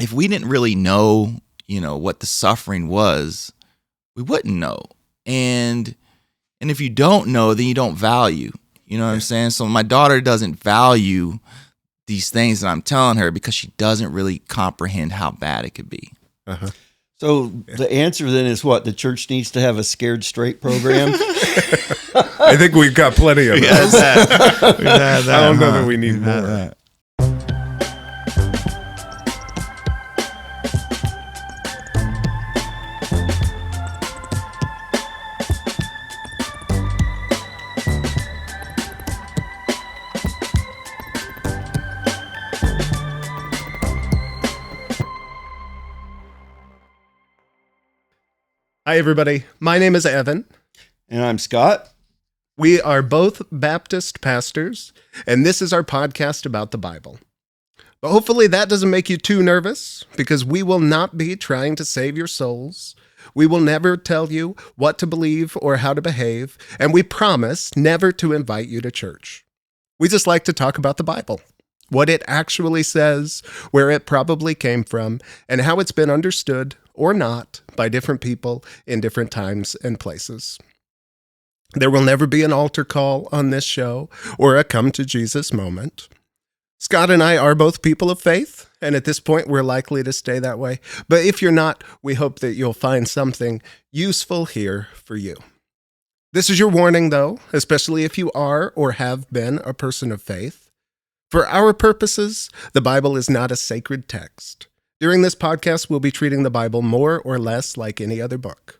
if we didn't really know, what the suffering was, we wouldn't know. And if you don't know, then you don't value. You know what I'm saying? So my daughter doesn't value these things that I'm telling her because she doesn't really comprehend how bad it could be. Uh-huh. So the answer then is what? The church needs to have a Scared Straight program? I think we've got plenty of those. I I don't know that we need more. Hi, everybody. My name is Evan. And I'm Scott. We are both Baptist pastors, and this is our podcast about the Bible. But hopefully that doesn't make you too nervous, because we will not be trying to save your souls. We will never tell you what to believe or how to behave, and we promise never to invite you to church. We just like to talk about the Bible, what it actually says, where it probably came from, and how it's been understood or not by different people in different times and places. There will never be an altar call on this show or a come to Jesus moment. Scott and I are both people of faith, and at this point we're likely to stay that way. But if you're not, we hope that you'll find something useful here for you. This is your warning, though, especially if you are or have been a person of faith. For our purposes, the Bible is not a sacred text. During this podcast, we'll be treating the Bible more or less like any other book.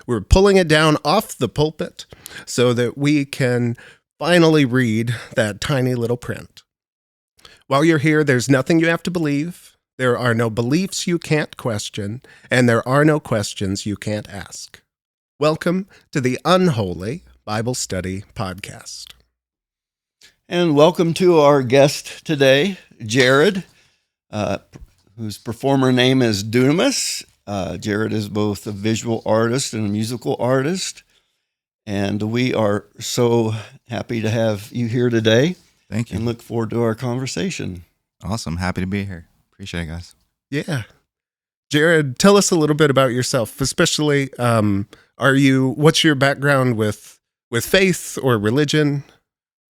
We're pulling it down off the pulpit so that we can finally read that tiny little print. While you're here, there's nothing you have to believe. There are no beliefs you can't question, and there are no questions you can't ask. Welcome to the unHoly Bible Study Podcast. And welcome to our guest today, Jaryd, whose performer name is Dunamis. Jaryd is both a visual artist and a musical artist. And we are so happy to have you here today. Thank you. And look forward to our conversation. Awesome. Happy to be here. Appreciate it, guys. Yeah. Jaryd, tell us a little bit about yourself, especially, what's your background with faith or religion?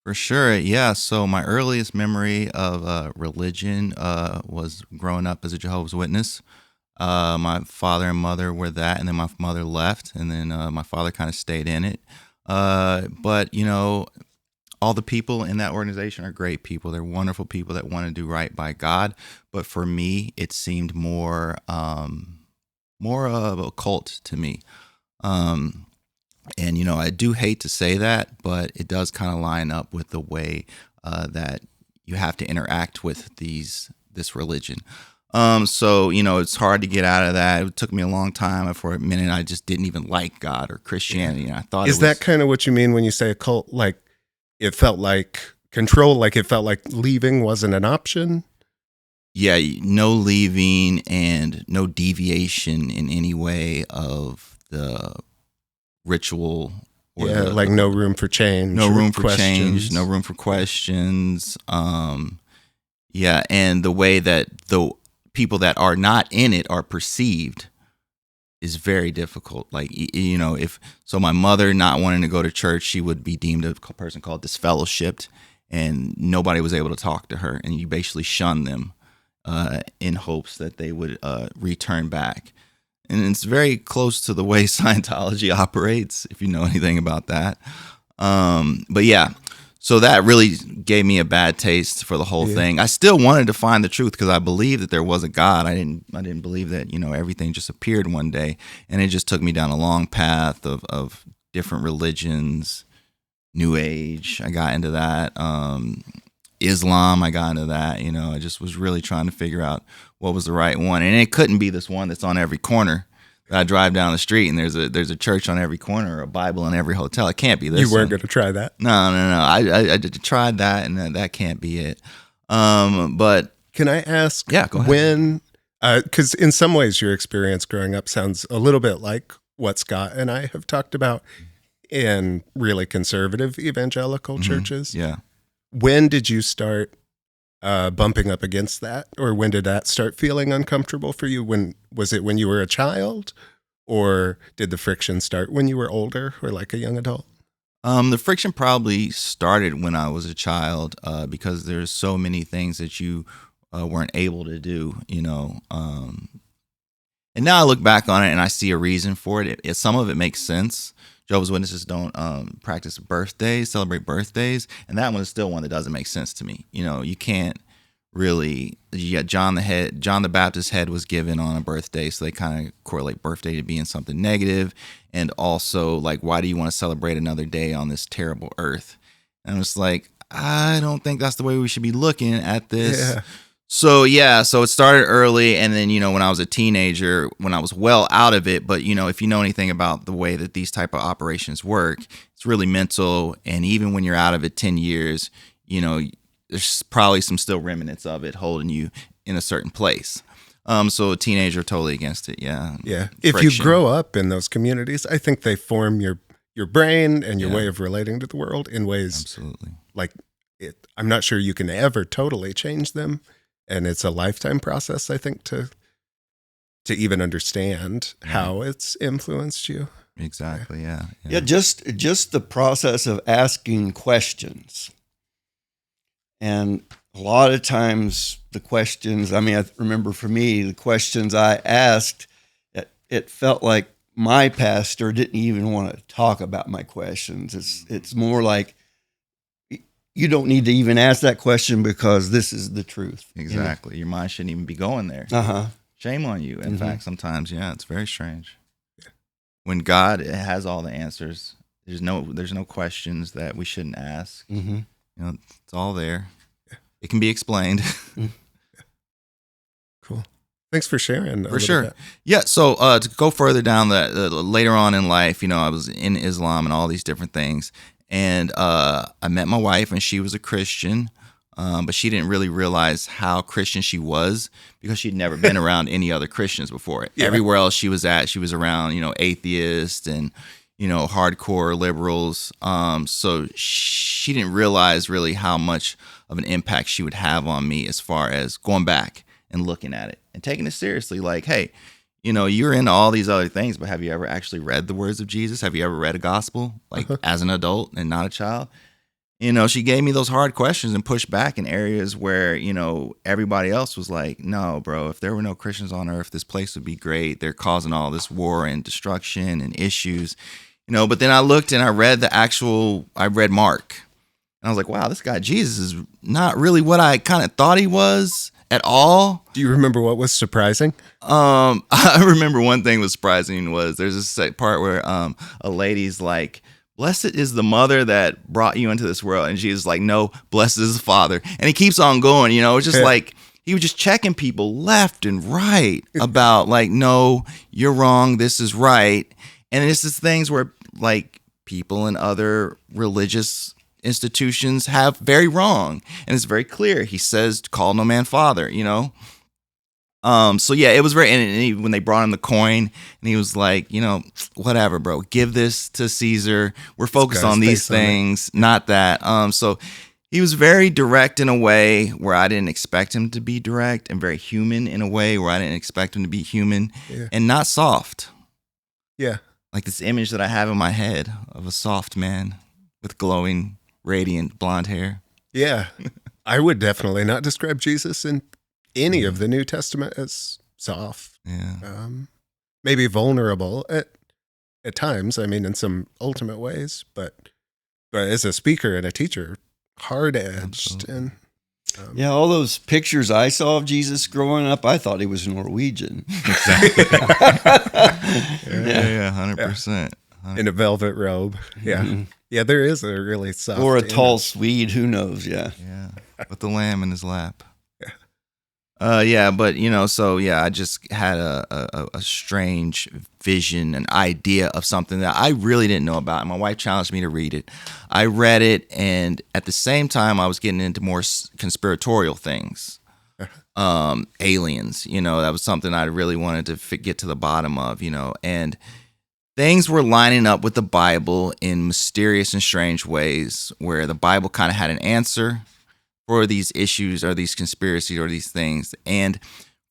For sure. Yeah. So my earliest memory of religion was growing up as a Jehovah's Witness. My father and mother were that, and then my mother left, and then my father kind of stayed in it. But, all the people in that organization are great people. They're wonderful people that want to do right by God. But for me, it seemed more of a cult to me. And, I do hate to say that, but it does kind of line up with the way that you have to interact with this religion. So, it's hard to get out of that. It took me a long time. For a minute, I just didn't even like God or Christianity. And I thought Is that kind of what you mean when you say a cult? Like, it felt like control, like it felt like leaving wasn't an option? Yeah, no leaving and no deviation in any way of the ritual. Or no room for change. No room for questions. change, no room for questions. Yeah, and the way that the people that are not in it are perceived is very difficult. Like, so my mother not wanting to go to church, she would be deemed a person called disfellowshipped, and nobody was able to talk to her, and you basically shun them in hopes that they would return back. And it's very close to the way Scientology operates, if you know anything about that. But yeah, so that really gave me a bad taste for the whole thing. I still wanted to find the truth because I believed that there was a God. I didn't believe that, everything just appeared one day. And it just took me down a long path of different religions, New Age. I got into that. Islam, I got into that. I just was really trying to figure out what was the right one. And it couldn't be this one that's on every corner. I drive down the street and there's a church on every corner or a Bible in every hotel. It can't be this. You weren't going to try that? No. I tried that, and that can't be it. But can I ask? Yeah, go ahead. When, because in some ways your experience growing up sounds a little bit like what Scott and I have talked about in really conservative evangelical churches. Yeah. When did you start bumping up against that? Or when did that start feeling uncomfortable for you? Was it when you were a child? Or did the friction start when you were older or like a young adult? The friction probably started when I was a child, because there's so many things that you weren't able to do, and now I look back on it and I see a reason for it. Some of it makes sense. Jehovah's Witnesses don't practice birthdays, celebrate birthdays, and that one is still one that doesn't make sense to me. You can't really. Yeah, John the Baptist's head was given on a birthday, so they kind of correlate birthday to being something negative, and also like, why do you want to celebrate another day on this terrible earth? And I'm just like, I don't think that's the way we should be looking at this. Yeah. So it started early, and then when I was a teenager, when I was well out of it, but if you know anything about the way that these type of operations work, it's really mental, and even when you're out of it 10 years, there's probably some still remnants of it holding you in a certain place. So a teenager totally against it, yeah. Yeah. If you grow up in those communities, I think they form your brain and your way of relating to the world in ways absolutely like it. I'm not sure you can ever totally change them. And it's a lifetime process, I think, to even understand how it's influenced you. Exactly. Yeah. Yeah. Just the process of asking questions. And a lot of times the questions, I remember for me, the questions I asked, it felt like my pastor didn't even want to talk about my questions. It's more like, you don't need to even ask that question because this is the truth. Exactly. Your mind shouldn't even be going there. Shame on you. In fact, sometimes, it's very strange. When God has all the answers, there's no questions that we shouldn't ask. It's all there. It can be explained. Cool. Thanks for sharing. For sure. Bit. Yeah. So to go further down later on in life, I was in Islam and all these different things. And I met my wife, and she was a Christian, but she didn't really realize how Christian she was because she'd never been around any other Christians before. Yeah. Everywhere else she was at, she was around, atheists and, hardcore liberals. So she didn't realize really how much of an impact she would have on me as far as going back and looking at it and taking it seriously. Like, hey, you're into all these other things, but have you ever actually read the words of Jesus? Have you ever read a gospel, like as an adult and not a child? She gave me those hard questions and pushed back in areas where, everybody else was like, no, bro, if there were no Christians on earth, this place would be great. They're causing all this war and destruction and issues, but then I looked and I read Mark, and I was like, wow, this guy Jesus is not really what I kind of thought he was at all. Do you remember what was surprising? I remember one thing was surprising was there's this part where a lady's like, blessed is the mother that brought you into this world. And Jesus is like, no, blessed is the father. And he keeps on going, it's just like, he was just checking people left and right about like, no, you're wrong. This is right. And it's just things where like people in other religious institutions have very wrong. And it's very clear. He says, call no man father, So yeah, it was very, and when they brought him the coin, and he was like, whatever, bro, give this to Caesar. We're focused on these things, not that. So he was very direct in a way where I didn't expect him to be direct, and very human in a way where I didn't expect him to be human, and not soft. Yeah. Like this image that I have in my head of a soft man with glowing, radiant blonde hair. Yeah. I would definitely not describe Jesus in any of the New Testament as soft. Yeah. Maybe vulnerable at times, in some ultimate ways, but as a speaker and a teacher, hard-edged. And all those pictures I saw of Jesus growing up, I thought he was Norwegian. Exactly. yeah, 100%. In a velvet robe. Yeah. Mm-hmm. Yeah, there is a really soft. Or a tall Swede, who knows, yeah. Yeah, with the lamb in his lap. Yeah. But I just had a strange vision, an idea of something that I really didn't know about. And my wife challenged me to read it. I read it, and at the same time, I was getting into more conspiratorial things. Aliens, that was something I really wanted to get to the bottom of, and things were lining up with the Bible in mysterious and strange ways, where the Bible kind of had an answer, for these issues or these conspiracies or these things. And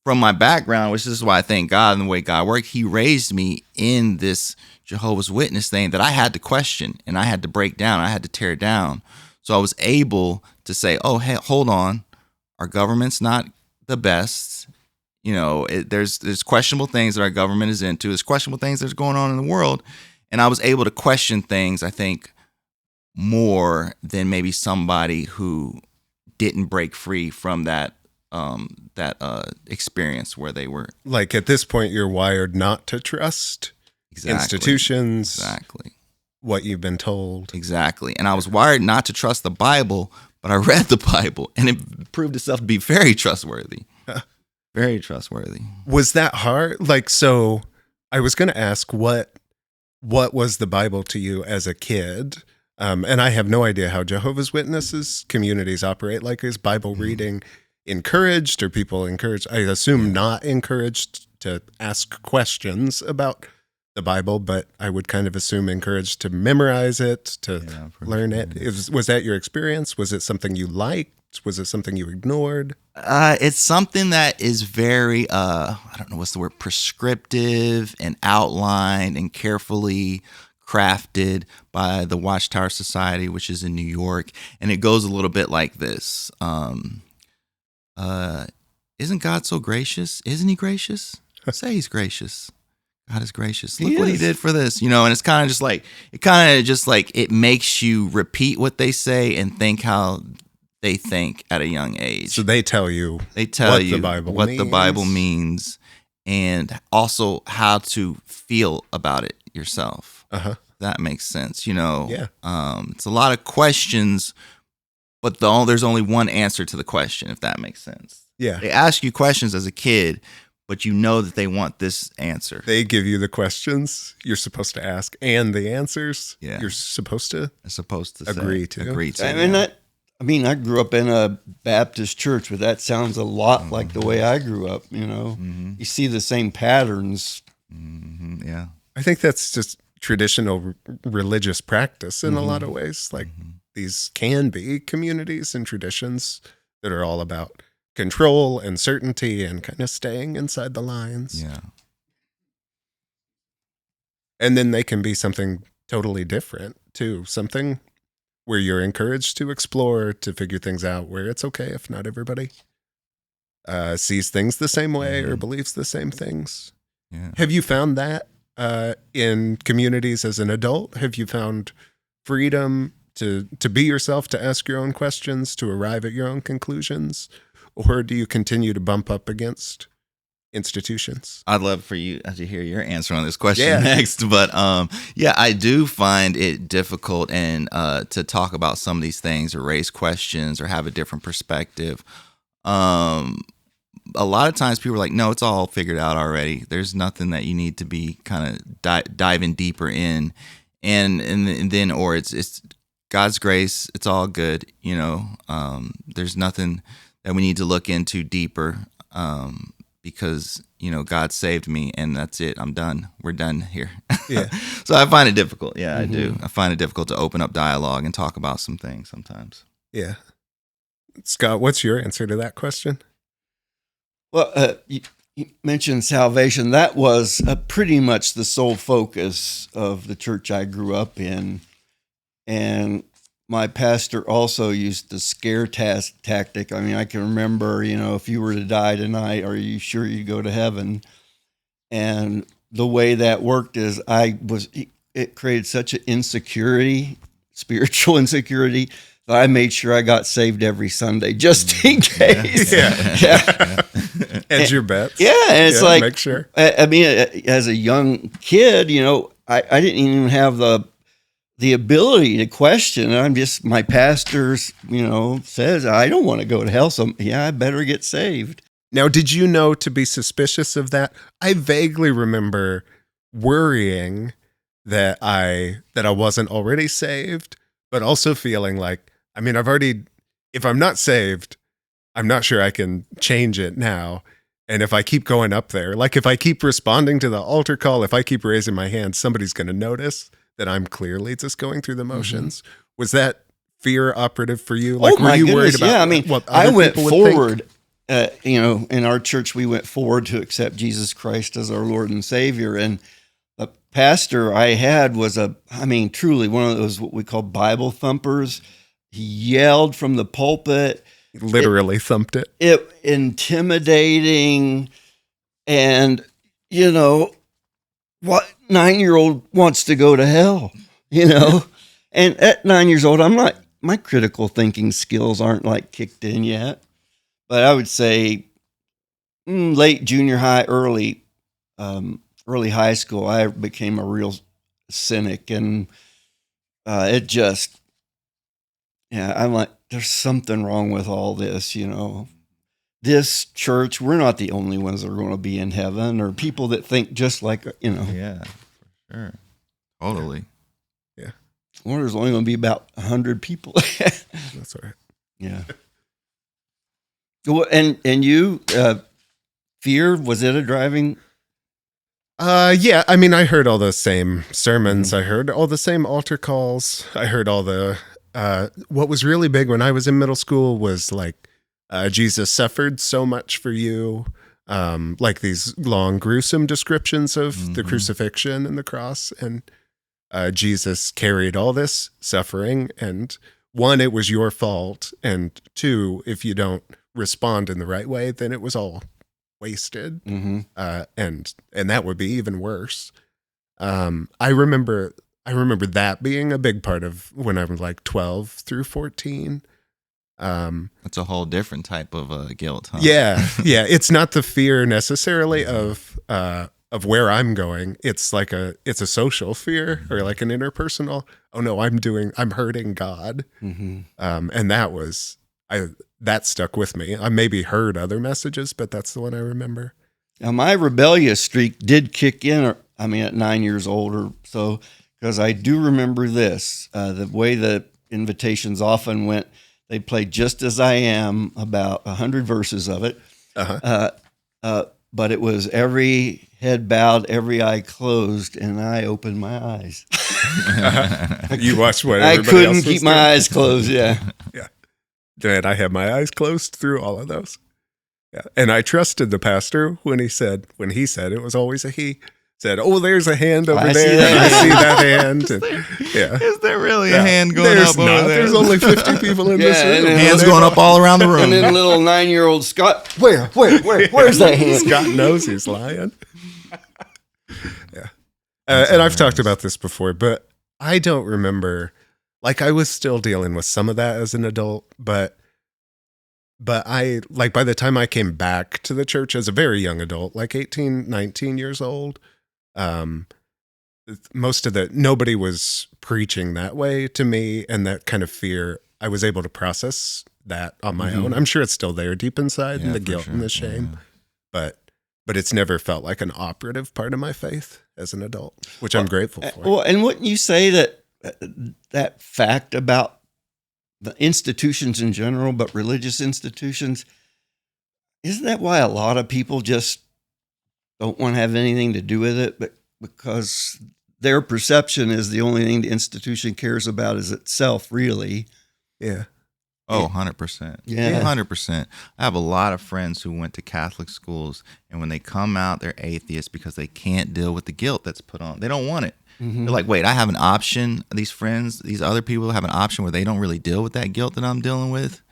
from my background, which is why I thank God and the way God worked, he raised me in this Jehovah's Witness thing that I had to question and I had to break down. I had to tear down. So I was able to say, oh, hey, hold on. Our government's not the best. There's questionable things that our government is into. There's questionable things that's going on in the world. And I was able to question things, I think, more than maybe somebody who didn't break free from that experience where they were. Like at this point, you're wired not to trust institutions. Exactly. What you've been told. Exactly. And I was wired not to trust the Bible, but I read the Bible and it proved itself to be very trustworthy. Very trustworthy. Was that hard? Like, so I was going to ask what was the Bible to you as a kid? And I have no idea how Jehovah's Witnesses communities operate. Like, is Bible reading encouraged, or people encouraged? I assume not encouraged to ask questions about the Bible, but I would kind of assume encouraged to memorize it, to learn it. Was that your experience? Was it something you liked? Was it something you ignored? It's something that is very, I don't know what's the word, prescriptive and outlined and carefully crafted by the Watchtower Society, which is in New York. And it goes a little bit like this. Isn't God so gracious? Isn't he gracious? Say he's gracious. God is gracious. Look what he did for this, and it's kind of just like, it makes you repeat what they say and think how they think at a young age. So they tell you what the Bible means and also how to feel about it yourself. Uh-huh. That makes sense, Yeah. It's a lot of questions, but there's only one answer to the question, if that makes sense. Yeah. They ask you questions as a kid, but you know that they want this answer. They give you the questions you're supposed to ask and the answers you're supposed to agree to. I grew up in a Baptist church, but that sounds a lot like the way I grew up, You see the same patterns. Mm-hmm. Yeah. I think that's just traditional religious practice in a lot of ways. Like these can be communities and traditions that are all about control and certainty and kind of staying inside the lines. Yeah. And then they can be something totally different too. Something where you're encouraged to explore, to figure things out, where it's okay if not everybody sees things the same way or believes the same things. Yeah. Have you found that in communities as an adult? Have you found freedom to be yourself, to ask your own questions, to arrive at your own conclusions? Or do you continue to bump up against institutions? I'd love for you to hear your answer on this question next. But I do find it difficult and to talk about some of these things or raise questions or have a different perspective. A lot of times people are like, no, it's all figured out already. There's nothing that you need to be kind of diving deeper in. And then, or it's God's grace. It's all good. There's nothing that we need to look into deeper because, God saved me and that's it. I'm done. We're done here. Yeah. So I find it difficult. Yeah, I do. I find it difficult to open up dialogue and talk about some things sometimes. Yeah. Scott, what's your answer to that question? Well, you mentioned salvation. That was pretty much the sole focus of the church I grew up in. And my pastor also used the scare tactic. I can remember, if you were to die tonight, are you sure you go to heaven? And the way that worked is it created such an insecurity, spiritual insecurity, that I made sure I got saved every Sunday just in case. Yeah. Hedge your bets. Yeah. And it's like, make sure. As a young kid, I didn't even have the ability to question. I'm just, my pastor, says, I don't want to go to hell. So I better get saved. Now, did you know to be suspicious of that? I vaguely remember worrying that I wasn't already saved, but also feeling like, if I'm not saved, I'm not sure I can change it now. And if I keep going up there, like if I keep responding to the altar call, if I keep raising my hand, somebody's going to notice that I'm clearly just going through the motions. Was that fear operative for you? Like, oh my were you goodness, worried about yeah. I mean, what I other went people would think? forward. In our church, we went forward to accept Jesus Christ as our Lord and Savior. And the pastor I had was truly one of those what we call Bible thumpers. He yelled from the pulpit. Literally thumped it. It intimidating. And, what 9-year-old wants to go to hell, And at 9 years old, my critical thinking skills aren't like kicked in yet. But I would say late junior high, early high school, I became a real cynic. And I'm like, there's something wrong with all this, This church, we're not the only ones that are going to be in heaven, or people that think just like, Yeah, for sure. Totally. Yeah. Well, there's only going to be about 100 people. That's all right. Yeah. Well, and you, fear, was it a driving? Yeah. I mean, I heard all the same sermons. I heard all the same altar calls. I heard all the, what was really big when I was in middle school was like, Jesus suffered so much for you. Like these long, gruesome descriptions of the crucifixion and the cross. And Jesus carried all this suffering. And one, it was your fault. And two, if you don't respond in the right way, then it was all wasted. And that would be even worse. I remember that being a big part of when I was like 12 through 14. That's a whole different type of guilt, huh? Yeah. It's not the fear necessarily of where I'm going. It's like it's a social fear or like an interpersonal. Oh no, I'm hurting God. And that stuck with me. I maybe heard other messages, but that's the one I remember. Now, my rebellious streak did kick in, at 9 years old or so, because I do remember this. The way the invitations often went, they played Just As I Am, about 100 verses of it. But it was every head bowed, every eye closed, and I opened my eyes. You watched what I everybody couldn't else was keep my doing? eyes closed, yeah. Yeah. Dad, I had my eyes closed through all of those. Yeah. And I trusted the pastor when he said it was always a he. Said, "Oh, there's a hand over I there. see that I see hand." that hand." And, yeah. Is there really a hand going There's up over not. there? There's only 50 people in this Yeah, room. and then- Hands going up all around the room. And then little 9-year-old Scott, where's that hand? Scott knows he's lying. Yeah. And I've talked about this before, but I don't remember. Like, I was still dealing with some of that as an adult, but I, like, by the time I came back to the church as a very young adult, like 18, 19 years old, nobody was preaching that way to me, and that kind of fear, I was able to process that on my own. I'm sure it's still there deep inside, and the guilt and the shame, but it's never felt like an operative part of my faith as an adult, which I'm grateful for. Well, and wouldn't you say that fact about the institutions in general, but religious institutions, isn't that why a lot of people just don't want to have anything to do with it? But because their perception is the only thing the institution cares about is itself, really. Yeah. Oh, 100%. Yeah. 100%. I have a lot of friends who went to Catholic schools, and when they come out, they're atheists because they can't deal with the guilt that's put on. They don't want it. They're like, wait, I have an option. These friends, these other people have an option where they don't really deal with that guilt that I'm dealing with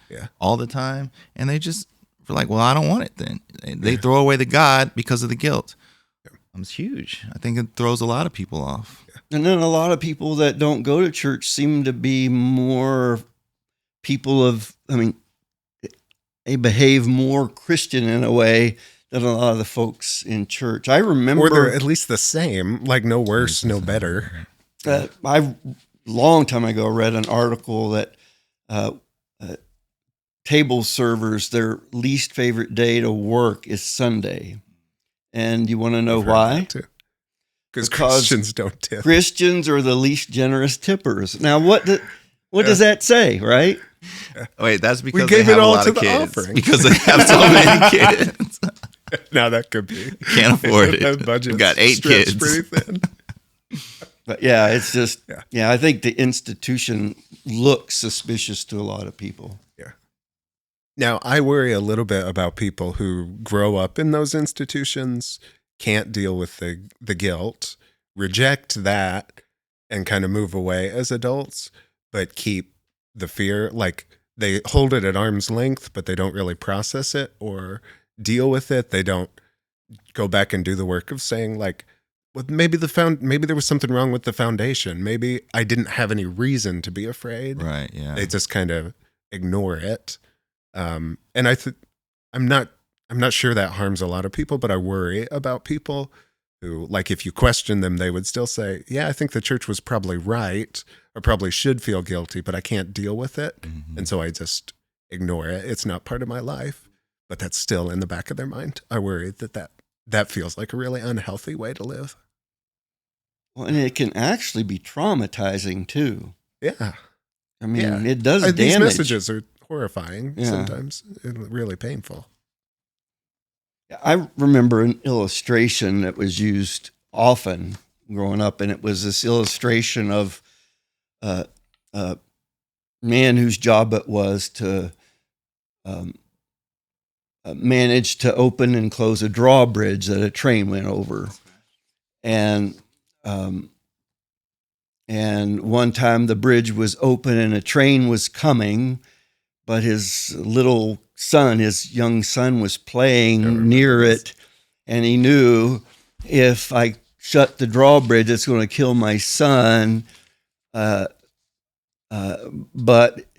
all the time. And they just were like, well, I don't want it then. They throw away the God because of the guilt. It's huge. I think it throws a lot of people off. And then a lot of people that don't go to church seem to be more people they behave more Christian in a way than a lot of the folks in church. I remember, Or they're at least the same, like no worse, no better. long time ago read an article that table servers, their least favorite day to work is Sunday. And you want to know why? Because Christians don't tip. Christians are the least generous tippers. Now, what does that say, right? Wait, that's because gave they have it all a lot to of the kids. offering. Because they have so many kids. Now that could be. Can't afford it. That budget's We've got 8 stretched kids. pretty thin. But yeah, it's just, I think the institution look suspicious to a lot of people. Yeah. Now, I worry a little bit about people who grow up in those institutions, can't deal with the guilt, reject that, and kind of move away as adults, but keep the fear. Like, they hold it at arm's length, but they don't really process it or deal with it. They don't go back and do the work of saying, like, well, maybe there was something wrong with the foundation. Maybe I didn't have any reason to be afraid. Right. Yeah. They just kind of ignore it. And I'm not sure that harms a lot of people, but I worry about people who, like, if you question them, they would still say, yeah, I think the church was probably right, or probably should feel guilty, but I can't deal with it. Mhm. And so I just ignore it. It's not part of my life, but that's still in the back of their mind. I worry that feels like a really unhealthy way to live. Well, and it can actually be traumatizing too. Yeah. I mean, Yeah. it does damage. These messages are horrifying Yeah. sometimes, and really painful. I remember an illustration that was used often growing up, and it was this illustration of a man whose job it was to manage to open and close a drawbridge that a train went over. And one time the bridge was open and a train was coming, but his little son, his young son, was playing near it, and he knew, if I shut the drawbridge, it's going to kill my son. But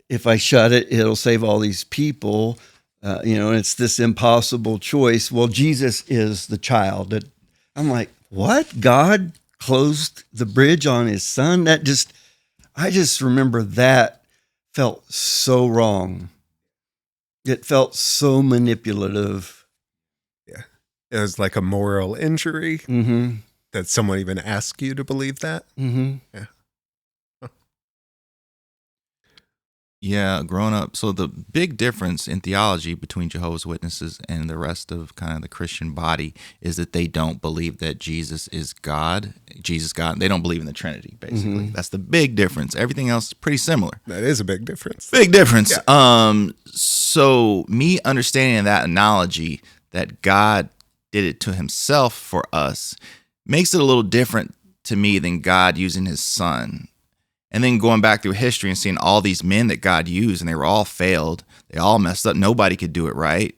if I shut it, it'll save all these people. And it's this impossible choice. Well, Jesus is the child. I'm like, what? God closed the bridge on his son? I just remember that felt so wrong. It felt so manipulative. Yeah. It was like a moral injury that someone even asked you to believe that. Mm-hmm. Yeah. Yeah, growing up. So the big difference in theology between Jehovah's Witnesses and the rest of kind of the Christian body is that they don't believe that Jesus is God. They don't believe in the Trinity, basically. Mm-hmm. That's the big difference. Everything else is pretty similar. That is a big difference. Big difference. Yeah. So me understanding that analogy that God did it to himself for us makes it a little different to me than God using his son. And then going back through history and seeing all these men that God used, and they were all failed. They all messed up. Nobody could do it right.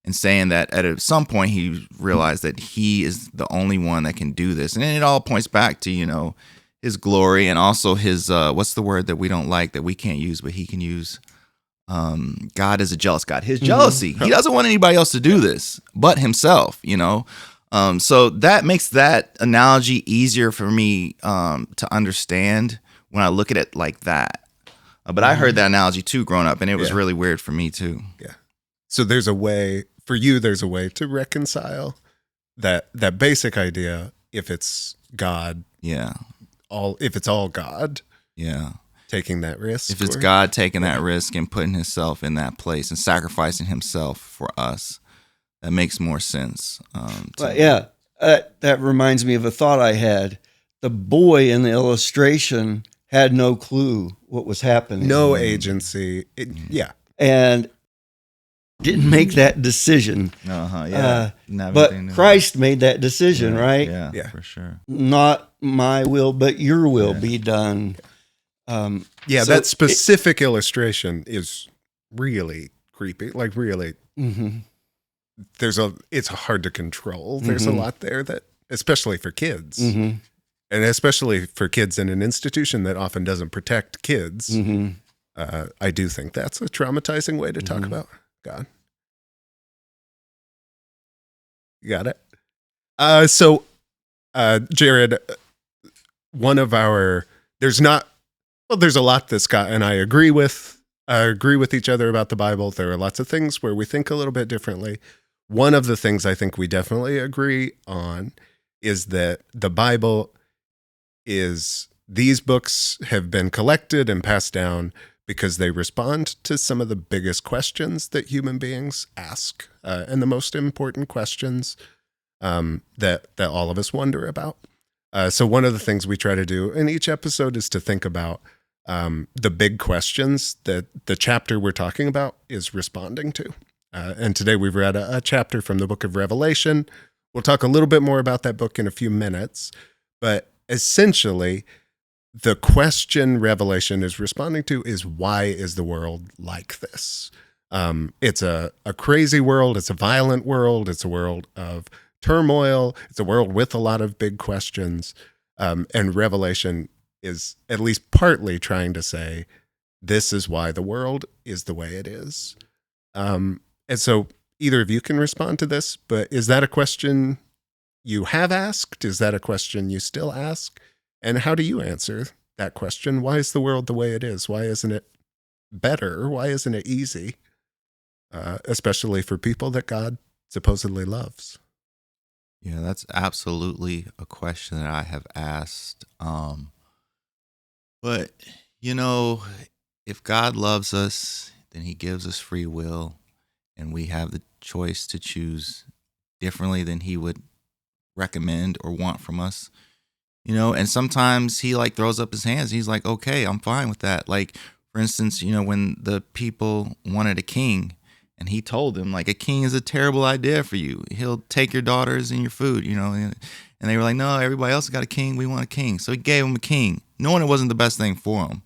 And saying that at some point he realized that he is the only one that can do this. And it all points back to, his glory, and also his, what's the word that we don't like, that we can't use, but he can use? God is a jealous God. His jealousy. He doesn't want anybody else to do this but himself, So that makes that analogy easier for me to understand when I look at it like that. But I heard that analogy too growing up, and it was really weird for me too. Yeah. So there's a way to reconcile that basic idea, if it's God. Yeah. If it's all God. Yeah. Taking that risk. If it's God taking that risk and putting himself in that place and sacrificing himself for us, that makes more sense. That reminds me of a thought I had. The boy in the illustration had no clue what was happening. No agency. And didn't make that decision. But Christ made that decision, right? Yeah, for sure. Not my will, but your will be done. That specific illustration is really creepy. Like, really, it's hard to control. There's a lot there that, especially for kids. And especially for kids in an institution that often doesn't protect kids, I do think that's a traumatizing way to talk about God. You got it? So, Jaryd, there's a lot that Scott and I agree with. Agree with each other about the Bible. There are lots of things where we think a little bit differently. One of the things I think we definitely agree on is that the Bible these books have been collected and passed down because they respond to some of the biggest questions that human beings ask, and the most important questions that all of us wonder about. So one of the things we try to do in each episode is to think about the big questions that the chapter we're talking about is responding to. And today we've read a chapter from the book of Revelation. We'll talk a little bit more about that book in a few minutes, but essentially the question Revelation is responding to is, why is the world like this? It's a crazy world. It's a violent world. It's a world of turmoil. It's a world with a lot of big questions. And Revelation is at least partly trying to say, this is why the world is the way it is. And so either of you can respond to this, but is that a question you have asked? Is that a question you still ask? And how do you answer that question? Why is the world the way it is? Why isn't it better? Why isn't it easy? Especially for people that God supposedly loves. Yeah, that's absolutely a question that I have asked. But, if God loves us, then he gives us free will, and we have the choice to choose differently than he would recommend or want from us. And sometimes he throws up his hands. He's like, okay, I'm fine with that. Like, for instance, when the people wanted a king, and he told them, a king is a terrible idea for you. He'll take your daughters and your food, and they were like, no, everybody else got a king. We want a king. So he gave them a king, knowing it wasn't the best thing for them.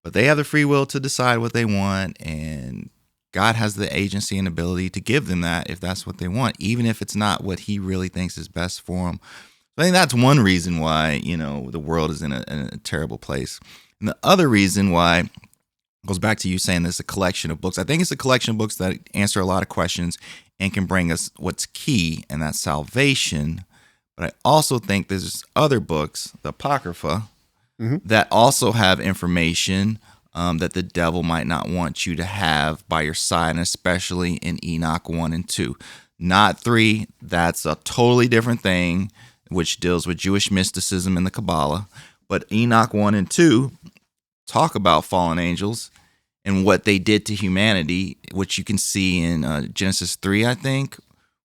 But they have the free will to decide what they want, and God has the agency and ability to give them that if that's what they want, even if it's not what he really thinks is best for them. So I think that's one reason why, the world is in a terrible place. And the other reason why goes back to you saying this is a collection of books. I think it's a collection of books that answer a lot of questions and can bring us what's key, and that's salvation. But I also think there's other books, the Apocrypha, that also have information that the devil might not want you to have by your side, and especially in Enoch 1 and 2. Not 3, that's a totally different thing, which deals with Jewish mysticism and the Kabbalah. But Enoch 1 and 2 talk about fallen angels and what they did to humanity, which you can see in Genesis 3, I think,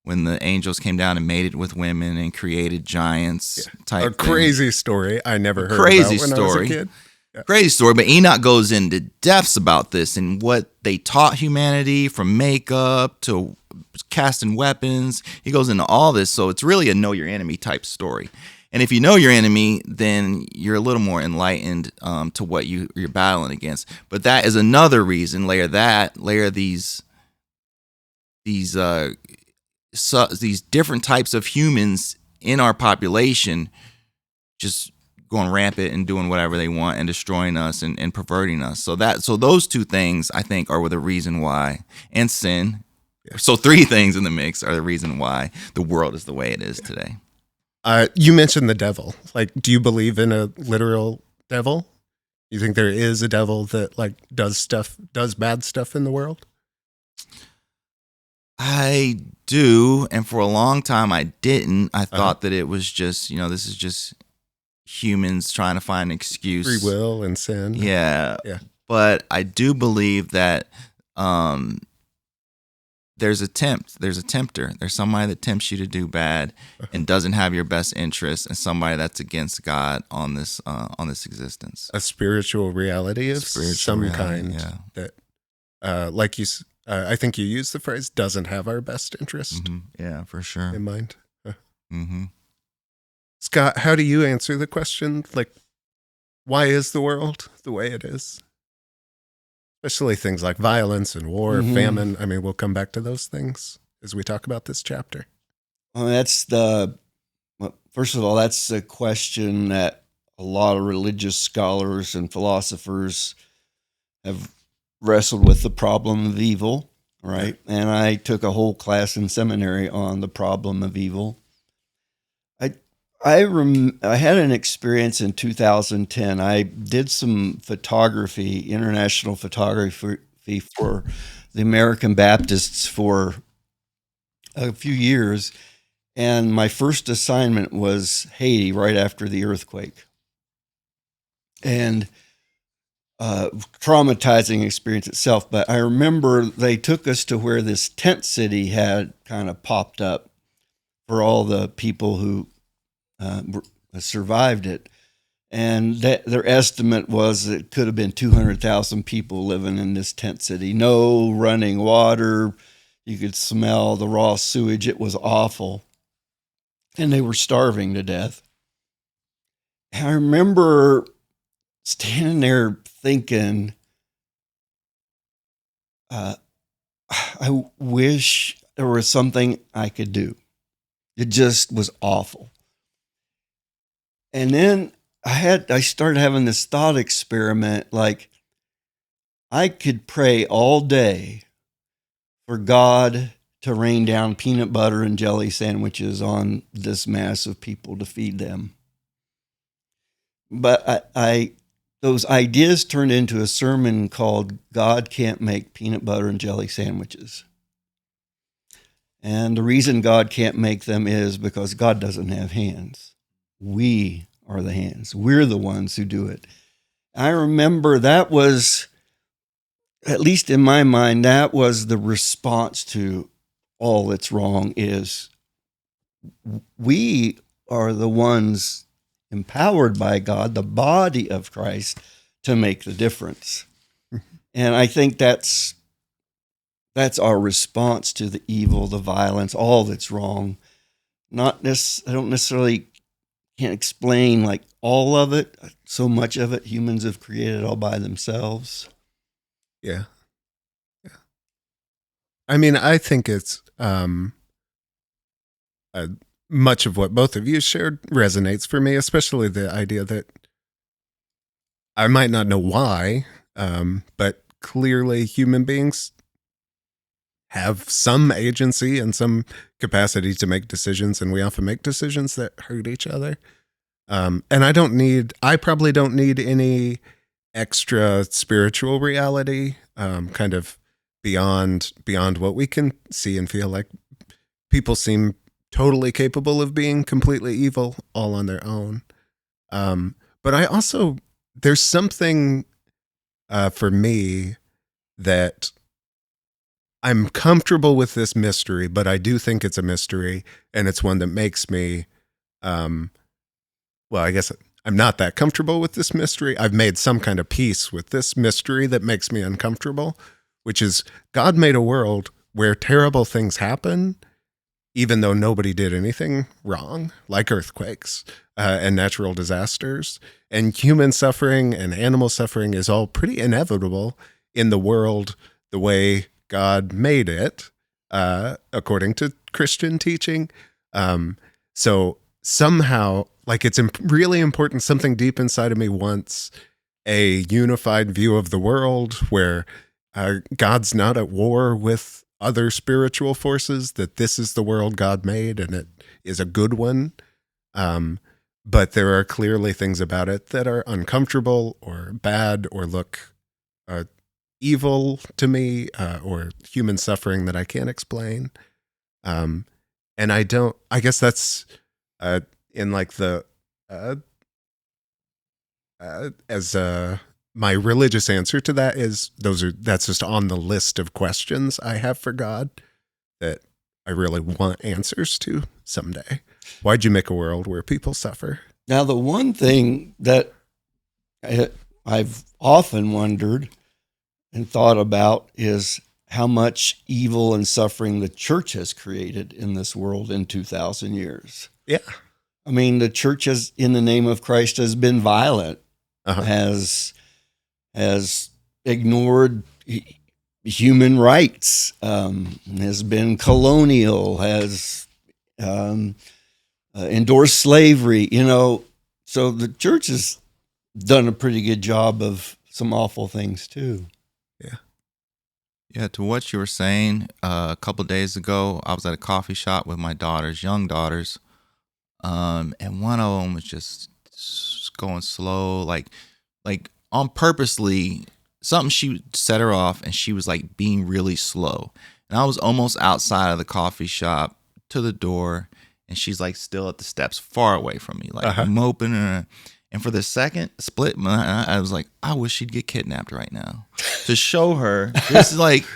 when the angels came down and mated with women and created giants. Type a crazy story I never heard crazy about when story. I was a kid. Yeah. Crazy story, but Enoch goes into depths about this and what they taught humanity, from makeup to casting weapons. He goes into all this, so it's really a know your enemy type story. And if you know your enemy, then you're a little more enlightened to what you're battling against. But that is another reason. Layer these different types of humans in our population just going rampant and doing whatever they want and destroying us and perverting us. So those two things, I think, are the reason why, and sin. So 3 things in the mix are the reason why the world is the way it is today. You mentioned the devil. Do you believe in a literal devil? You think there is a devil that does bad stuff in the world? I do, and for a long time I didn't. I thought that it was just, this is just humans trying to find an excuse. Free will and sin. Yeah. But I do believe that there's a tempter. There's somebody that tempts you to do bad and doesn't have your best interest, and somebody that's against God on this existence. A spiritual reality of some kind that, I think you used the phrase, doesn't have our best interest. Mm-hmm. Yeah, for sure. In mind. Mm-hmm. Scott, how do you answer the question? Why is the world the way it is? Especially things like violence and war, famine. I mean, we'll come back to those things as we talk about this chapter. Well, first of all, that's a question that a lot of religious scholars and philosophers have wrestled with, the problem of evil, right? And I took a whole class in seminary on the problem of evil. I had an experience in 2010. I did some photography, international photography for the American Baptists for a few years. And my first assignment was Haiti right after the earthquake. And traumatizing experience itself. But I remember they took us to where this tent city had kind of popped up for all the people who survived it. And their estimate was it could have been 200,000 people living in this tent city. No running water. You could smell the raw sewage. It was awful. And they were starving to death. And I remember standing there thinking, I wish there was something I could do. It just was awful. And then I started having this thought experiment, like I could pray all day for God to rain down peanut butter and jelly sandwiches on this mass of people to feed them. But those ideas turned into a sermon called God Can't Make Peanut Butter and Jelly Sandwiches. And the reason God can't make them is because God doesn't have hands. We are the hands. We're the ones who do it. I remember that was, at least in my mind, that was the response to all that's wrong is we are the ones empowered by God, the body of Christ, to make the difference. And I think that's our response to the evil, the violence, all that's wrong. I don't necessarily can't explain like all of it. So much of it humans have created all by themselves. Yeah. I mean, I think it's much of what both of you shared resonates for me, especially the idea that I might not know why, but clearly human beings have some agency and some capacity to make decisions, and we often make decisions that hurt each other. And I probably don't need any extra spiritual reality, kind of beyond what we can see and feel. Like people seem totally capable of being completely evil all on their own. But I also, there's something for me that I'm comfortable with this mystery, but I do think it's a mystery, and it's one that makes me, well, I guess I'm not that comfortable with this mystery. I've made some kind of peace with this mystery that makes me uncomfortable, which is God made a world where terrible things happen, even though nobody did anything wrong, like earthquakes and natural disasters. And human suffering and animal suffering is all pretty inevitable in the world the way God made it, according to Christian teaching. So somehow, like, it's really important, something deep inside of me wants a unified view of the world where God's not at war with other spiritual forces, that this is the world God made and it is a good one. But there are clearly things about it that are uncomfortable or bad or look evil to me, or human suffering that I can't explain. And I guess that's in like the my religious answer to that is that's just on the list of questions I have for God that I really want answers to someday. Why'd you make a world where people suffer? Now, the one thing that I've often wondered and thought about is how much evil and suffering the church has created in this world in 2,000 years. Yeah. I mean, the church has, in the name of Christ, has been violent, has ignored human rights, has been colonial, has endorsed slavery, so the church has done a pretty good job of some awful things too. Yeah, to what you were saying, a couple of days ago, I was at a coffee shop with my daughters, young daughters, and one of them was just going slow, like on purposely, something she set her off, and she was like being really slow. And I was almost outside of the coffee shop to the door, and she's like still at the steps, far away from me, like moping. And for the second split, I was like, I wish she'd get kidnapped right now to show her. This is like,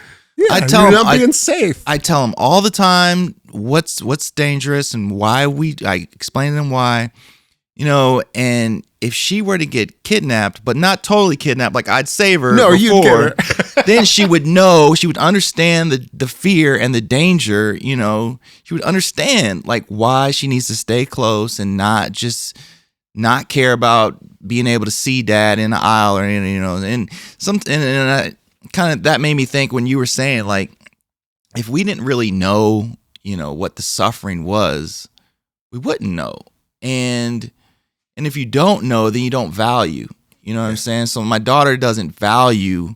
I tell them being safe. I tell them all the time what's dangerous and why I explain to them why. and if she were to get kidnapped, but not totally kidnapped, like I'd save her No, you'd before, get her. then she would know, she would understand the fear and the danger, she would understand like why she needs to stay close and not care about being able to see dad in the aisle or anything, and kind of that made me think when you were saying like, if we didn't really know, what the suffering was, we wouldn't know. And if you don't know, then you don't value. You know what I'm saying? So my daughter doesn't value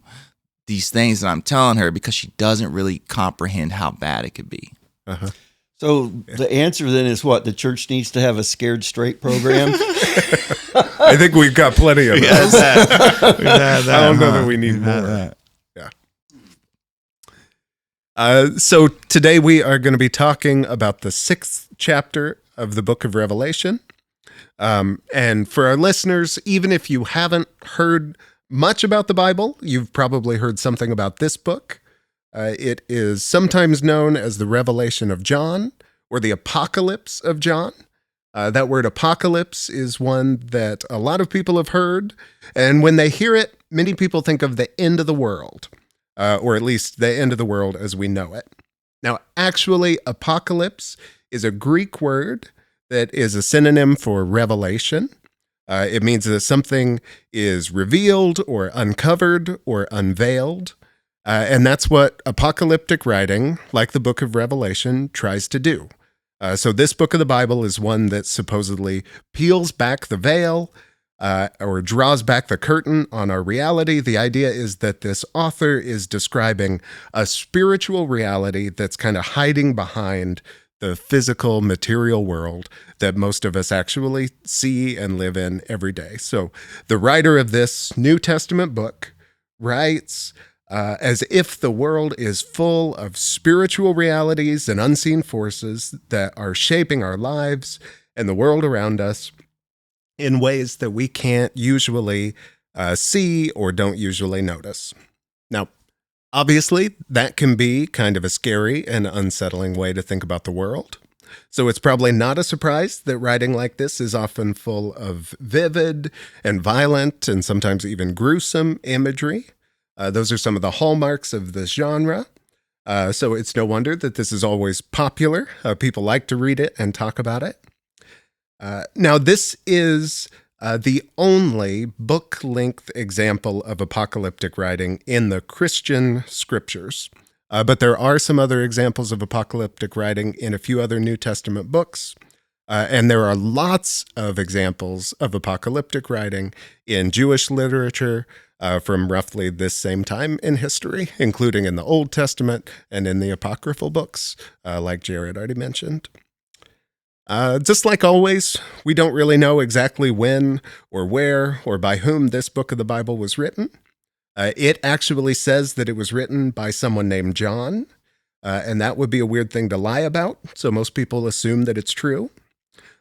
these things that I'm telling her because she doesn't really comprehend how bad it could be. Uh-huh. So the answer then is what? The church needs to have a Scared Straight program? I think we've got plenty of those. We've had that, I don't know that we need more. Yeah. So today we are going to be talking about the 6th chapter of the book of Revelation. And for our listeners, even if you haven't heard much about the Bible, you've probably heard something about this book. It is sometimes known as the Revelation of John or the Apocalypse of John. That word apocalypse is one that a lot of people have heard. And when they hear it, many people think of the end of the world, or at least the end of the world as we know it. Now, actually, apocalypse is a Greek word that is a synonym for revelation. It means that something is revealed or uncovered or unveiled. And that's what apocalyptic writing, like the book of Revelation, tries to do. So this book of the Bible is one that supposedly peels back the veil or draws back the curtain on our reality. The idea is that this author is describing a spiritual reality that's kind of hiding behind the physical material world that most of us actually see and live in every day. So the writer of this New Testament book writes as if the world is full of spiritual realities and unseen forces that are shaping our lives and the world around us in ways that we can't usually see or don't usually notice. Now, obviously, that can be kind of a scary and unsettling way to think about the world. So it's probably not a surprise that writing like this is often full of vivid and violent and sometimes even gruesome imagery. Those are some of the hallmarks of this genre. So it's no wonder that this is always popular. People like to read it and talk about it. Now, this is the only book-length example of apocalyptic writing in the Christian scriptures. But there are some other examples of apocalyptic writing in a few other New Testament books. And there are lots of examples of apocalyptic writing in Jewish literature from roughly this same time in history, including in the Old Testament and in the apocryphal books, like Jaryd already mentioned. Just like always, we don't really know exactly when or where or by whom this book of the Bible was written. It actually says that it was written by someone named John, and that would be a weird thing to lie about, so most people assume that it's true.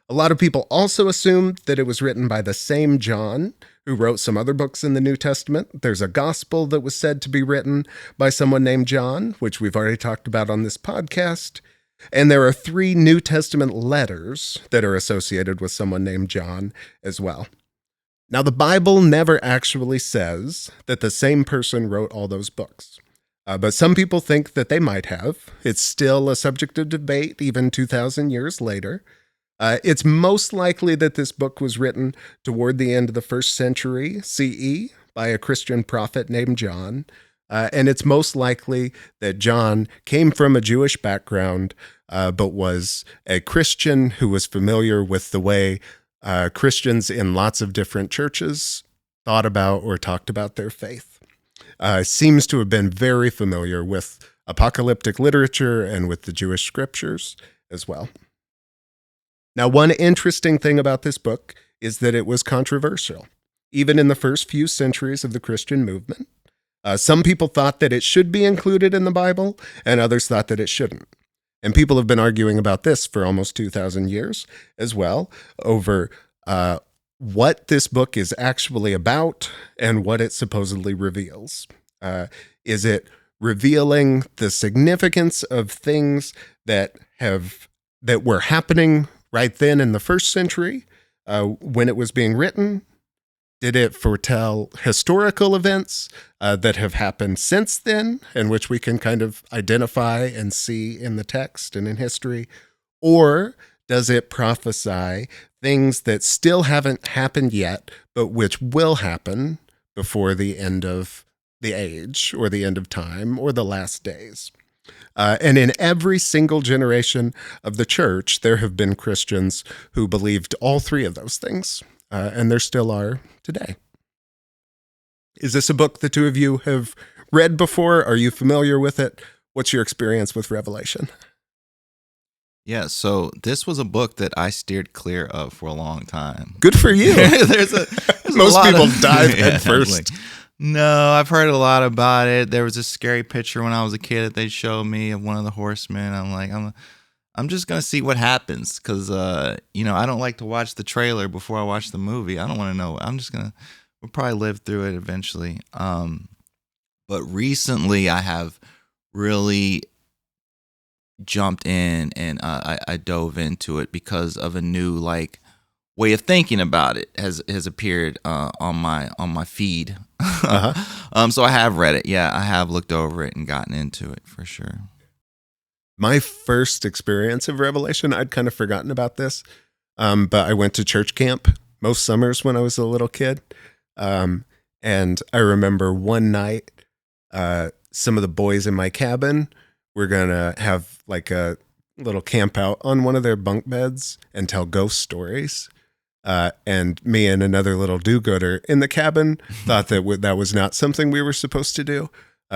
A lot of people also assume that it was written by the same John who wrote some other books in the New Testament. There's a gospel that was said to be written by someone named John, which we've already talked about on this podcast. And there are 3 New Testament letters that are associated with someone named John as well. Now, the Bible never actually says that the same person wrote all those books, but some people think that they might have. It's still a subject of debate even 2,000 years later. It's most likely that this book was written toward the end of the 1st century CE by a Christian prophet named John. And it's most likely that John came from a Jewish background, but was a Christian who was familiar with the way Christians in lots of different churches thought about or talked about their faith. Seems to have been very familiar with apocalyptic literature and with the Jewish scriptures as well. Now, one interesting thing about this book is that it was controversial, even in the first few centuries of the Christian movement. Some people thought that it should be included in the Bible, and others thought that it shouldn't. And people have been arguing about this for almost 2,000 years as well, over what this book is actually about and what it supposedly reveals. Is it revealing the significance of things that were happening right then in the 1st century, when it was being written? Did it foretell historical events that have happened since then, in which we can kind of identify and see in the text and in history? Or does it prophesy things that still haven't happened yet, but which will happen before the end of the age, or the end of time, or the last days? And in every single generation of the church, there have been Christians who believed all three of those things. And there still are today. Is this a book the two of you have read before? Are you familiar with it? What's your experience with Revelation? Yeah, so this was a book that I steered clear of for a long time. Good for you. there's Most people dive Yeah, head first. like, no, I've heard a lot about it. There was a scary picture when I was a kid that they showed me of one of the horsemen. I'm like, I'm just gonna see what happens, because I don't like to watch the trailer before I watch the movie. I don't want to know. We'll probably live through it eventually. But recently I have really jumped in, and I dove into it because of a new way of thinking about it has appeared on my feed. So I have read it. Yeah, I have looked over it and gotten into it for sure. My first experience of Revelation, I'd kind of forgotten about this, but I went to church camp most summers when I was a little kid. And I remember one night, some of the boys in my cabin were going to have like a little camp out on one of their bunk beds and tell ghost stories. And me and another little do-gooder in the cabin thought that that was not something we were supposed to do.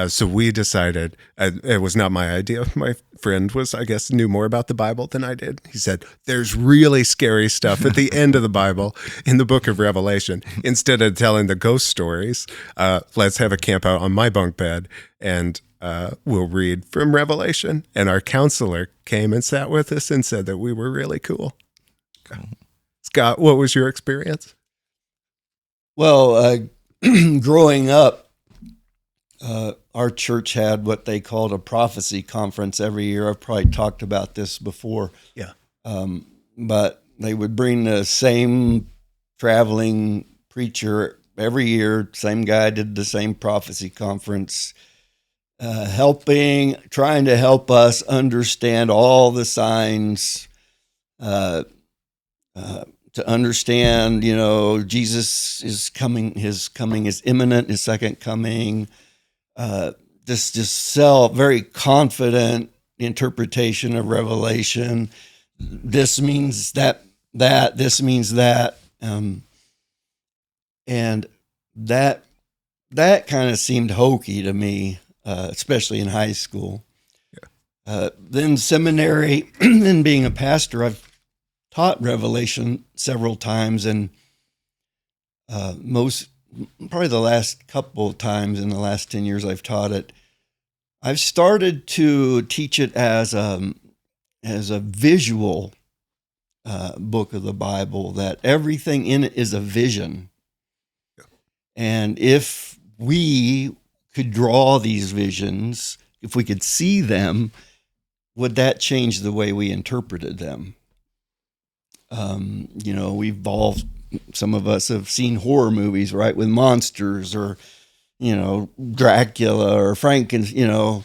So we decided, it was not my idea. My friend I guess, knew more about the Bible than I did. He said, there's really scary stuff at the end of the Bible in the book of Revelation. Instead of telling the ghost stories, let's have a camp out on my bunk bed and we'll read from Revelation. And our counselor came and sat with us and said that we were really cool. Scott, what was your experience? Well, growing up, our church had what they called a prophecy conference every year. I've probably talked about this before. Yeah. But they would bring the same traveling preacher every year. Same guy did the same prophecy conference, trying to help us understand all the signs, to understand, Jesus is coming, his coming is imminent, his second coming. This very confident interpretation of Revelation. This means that this means that, and that kind of seemed hokey to me, especially in high school. Yeah. Then seminary, then being a pastor, I've taught Revelation several times, and probably the last couple of times in the last 10 years I've taught it, I've started to teach it as a visual book of the Bible, that everything in it is a vision. Yeah. And if we could draw these visions, if we could see them, would that change the way we interpreted them? Some of us have seen horror movies, right, with monsters or, Dracula or Frankenstein,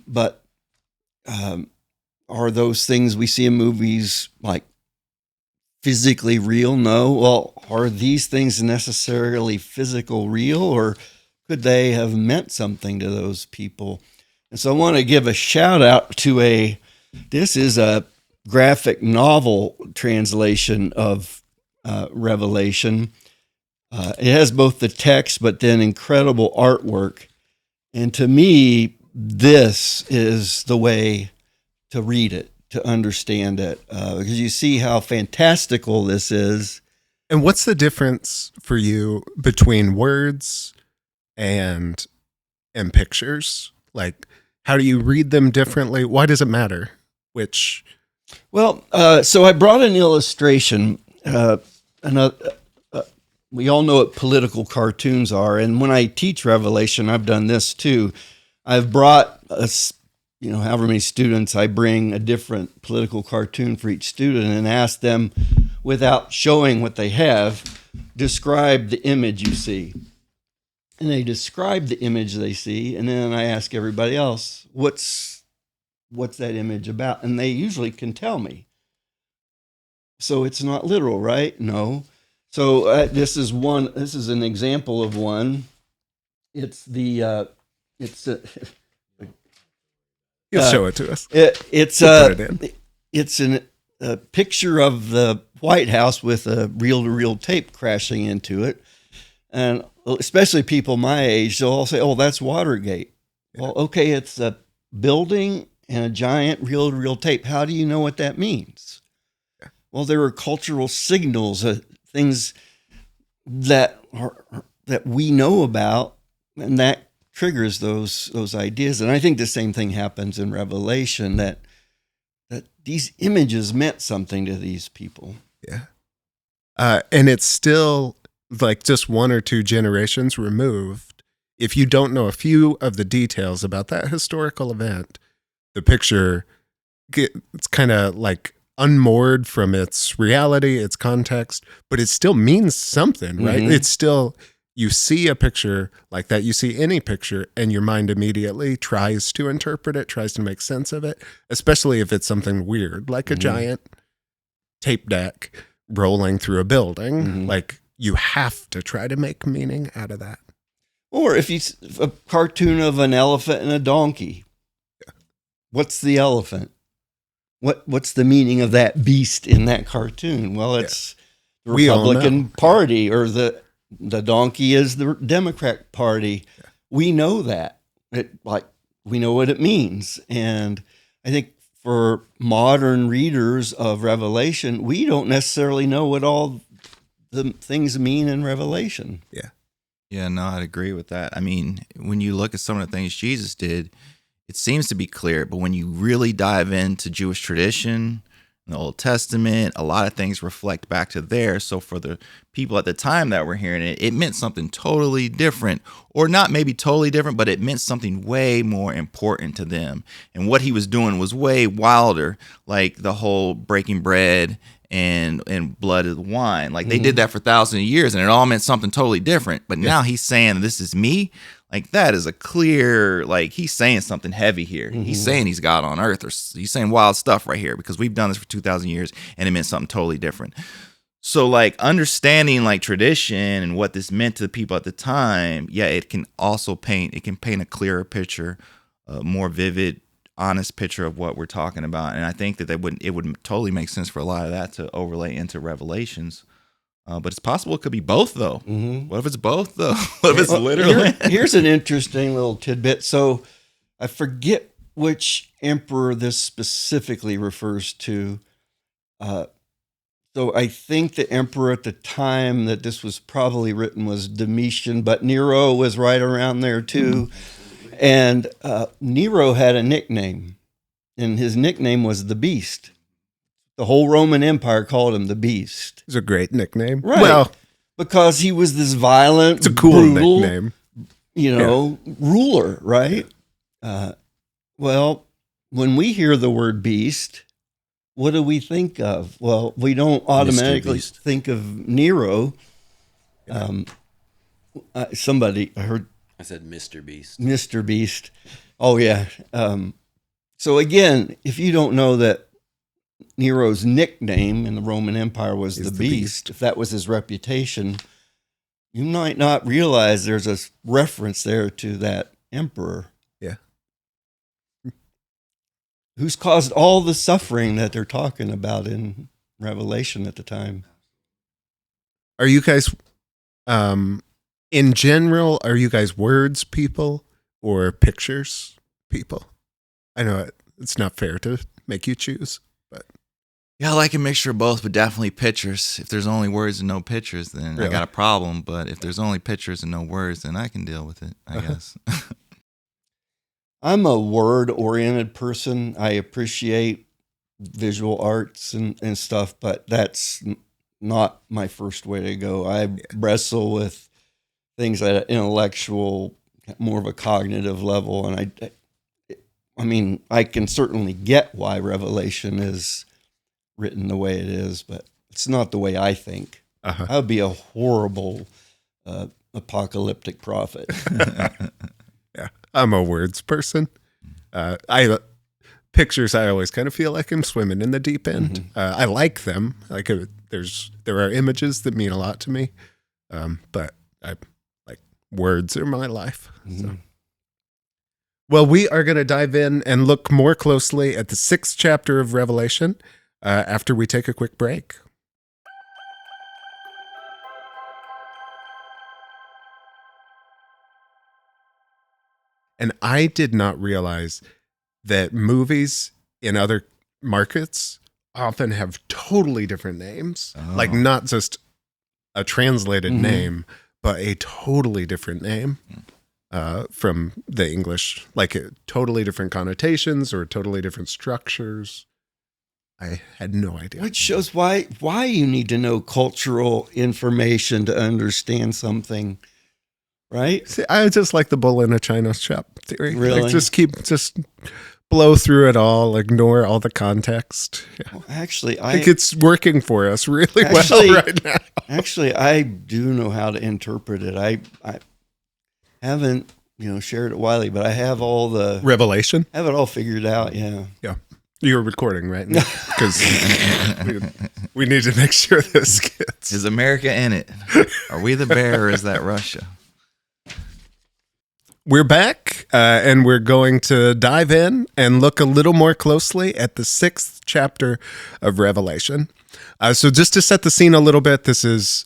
but are those things we see in movies like physically real? No. Well, are these things necessarily physical real, or could they have meant something to those people? And so I want to give a shout out to this is a graphic novel translation of Revelation. It has both the text, but then incredible artwork. And to me, this is the way to read it, to understand it, because you see how fantastical this is. And what's the difference for you between words and pictures? Like, how do you read them differently? Why does it matter? Well, so I brought an illustration. We all know what political cartoons are, and when I teach Revelation, I've done this too. I've brought however many students, I bring a different political cartoon for each student and ask them, without showing what they have, describe the image you see. And they describe the image they see, and then I ask everybody else, what's that image about? And they usually can tell me. So it's not literal, right? No. So this is an example of one. It's You'll show it to us. It's a picture of the White House with a reel-to-reel tape crashing into it. And especially people my age, they'll all say, oh, that's Watergate. Yeah. Well, okay, it's a building and a giant reel-to-reel tape. How do you know what that means? Yeah. Well, there are cultural signals, things that we know about, and that triggers those ideas. And I think the same thing happens in Revelation, that these images meant something to these people. Yeah. And it's still like just 1 or 2 generations removed. If you don't know a few of the details about that historical event, the picture, it's kind of like unmoored from its reality, its context, but it still means something, right? Mm-hmm. It's still, you see a picture like that, you see any picture, and your mind immediately tries to interpret it, tries to make sense of it, especially if it's something weird, like a giant tape deck rolling through a building. Mm-hmm. Like, you have to try to make meaning out of that. Or if a cartoon of an elephant and a donkey, what's the elephant? What's the meaning of that beast in that cartoon? Well, it's the Republican Party, or the donkey is the Democrat Party. Yeah. We know that. We know what it means. And I think for modern readers of Revelation, we don't necessarily know what all the things mean in Revelation. Yeah. Yeah, no, I'd agree with that. I mean, when you look at some of the things Jesus did, it seems to be clear, but when you really dive into Jewish tradition, in the Old Testament, a lot of things reflect back to there. So for the people at the time that were hearing it, it meant something totally different, or not maybe totally different, but it meant something way more important to them. And what he was doing was way wilder, like the whole breaking bread and blood of the wine. Like they did that for thousands of years, and it all meant something totally different. But now he's saying, this is me. Like, that is a clear, like, he's saying something heavy here. Mm-hmm. He's saying he's God on earth, or he's saying wild stuff right here, because we've done this for 2,000 years and it meant something totally different. So, like, understanding, like, tradition and what this meant to the people at the time, it can also paint a clearer picture, a more vivid, honest picture of what we're talking about. And I think that it would totally make sense for a lot of that to overlay into Revelations. But it's possible it could be both, though. Mm-hmm. What if it's both, though? What if it's literally? Here's an interesting little tidbit. So I forget which emperor this specifically refers to. So I think the emperor at the time that this was probably written was Domitian, but Nero was right around there, too. Mm-hmm. And Nero had a nickname, and his nickname was the Beast. The whole Roman Empire called him the Beast. It's a great nickname. Right. Well, because he was this violent, it's a cool brutal, nickname. Ruler, right? Well, when we hear the word beast, what do we think of? Well, we don't automatically think of Nero. Somebody, I heard. I said Mr. Beast. Mr. Beast. Oh, yeah. So again, if you don't know that Nero's nickname in the Roman Empire was the Beast, if that was his reputation, you might not realize there's a reference there to that emperor. Yeah. Who's caused all the suffering that they're talking about in Revelation at the time. Are you guys, in general, are you guys words people or pictures people? I know it's not fair to make you choose. Yeah, I like a mixture of both, but definitely pictures. If there's only words and no pictures, then I got a problem. But if there's only pictures and no words, then I can deal with it, I guess. I'm a word-oriented person. I appreciate visual arts and stuff, but that's not my first way to go. I wrestle with things at an intellectual, more of a cognitive level. And I mean, I can certainly get why Revelation is written the way it is, but it's not the way I think. I would be a horrible apocalyptic prophet. Yeah, I'm a words person. Pictures, I always kind of feel like I'm swimming in the deep end. I like them. Like there are images that mean a lot to me, but I like words are my life. So. Well, we are going to dive in and look more closely at the 6th chapter of Revelation after we take a quick break. And I did not realize that movies in other markets often have totally different names. Like not just a translated name, but a totally different name from the English. Like totally different connotations or totally different structures. I had no idea. Which shows why you need to know cultural information to understand something, right? See, I just like the bull in a china shop theory. Really? Like just blow through it all, ignore all the context. Yeah. Well, actually, I think it's working for us really well right now. Actually, I do know how to interpret it. I haven't, shared it widely, but I have all the Revelation. Have it all figured out. Yeah. Yeah. You're recording right now because we need to make sure this gets. Is America in it? Are we the bear or is that Russia? We're back and we're going to dive in and look a little more closely at the 6th chapter of Revelation. So just to set the scene a little bit, this is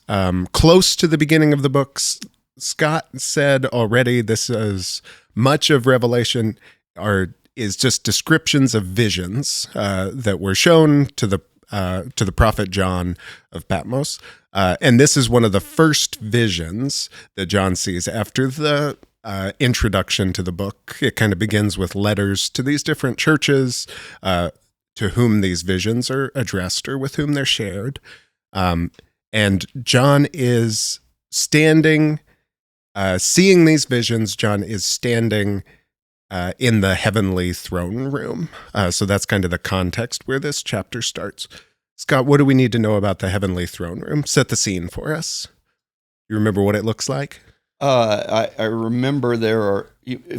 close to the beginning of the books. Scott said already this is much of Revelation is just descriptions of visions that were shown to the prophet John of Patmos. And this is one of the first visions that John sees after the introduction to the book. It kind of begins with letters to these different churches to whom these visions are addressed or with whom they're shared. And John is standing, seeing these visions. John is standing in the heavenly throne room. So that's kind of the context where this chapter starts. Scott, what do we need to know about the heavenly throne room? Set the scene for us. You remember what it looks like? I remember there are,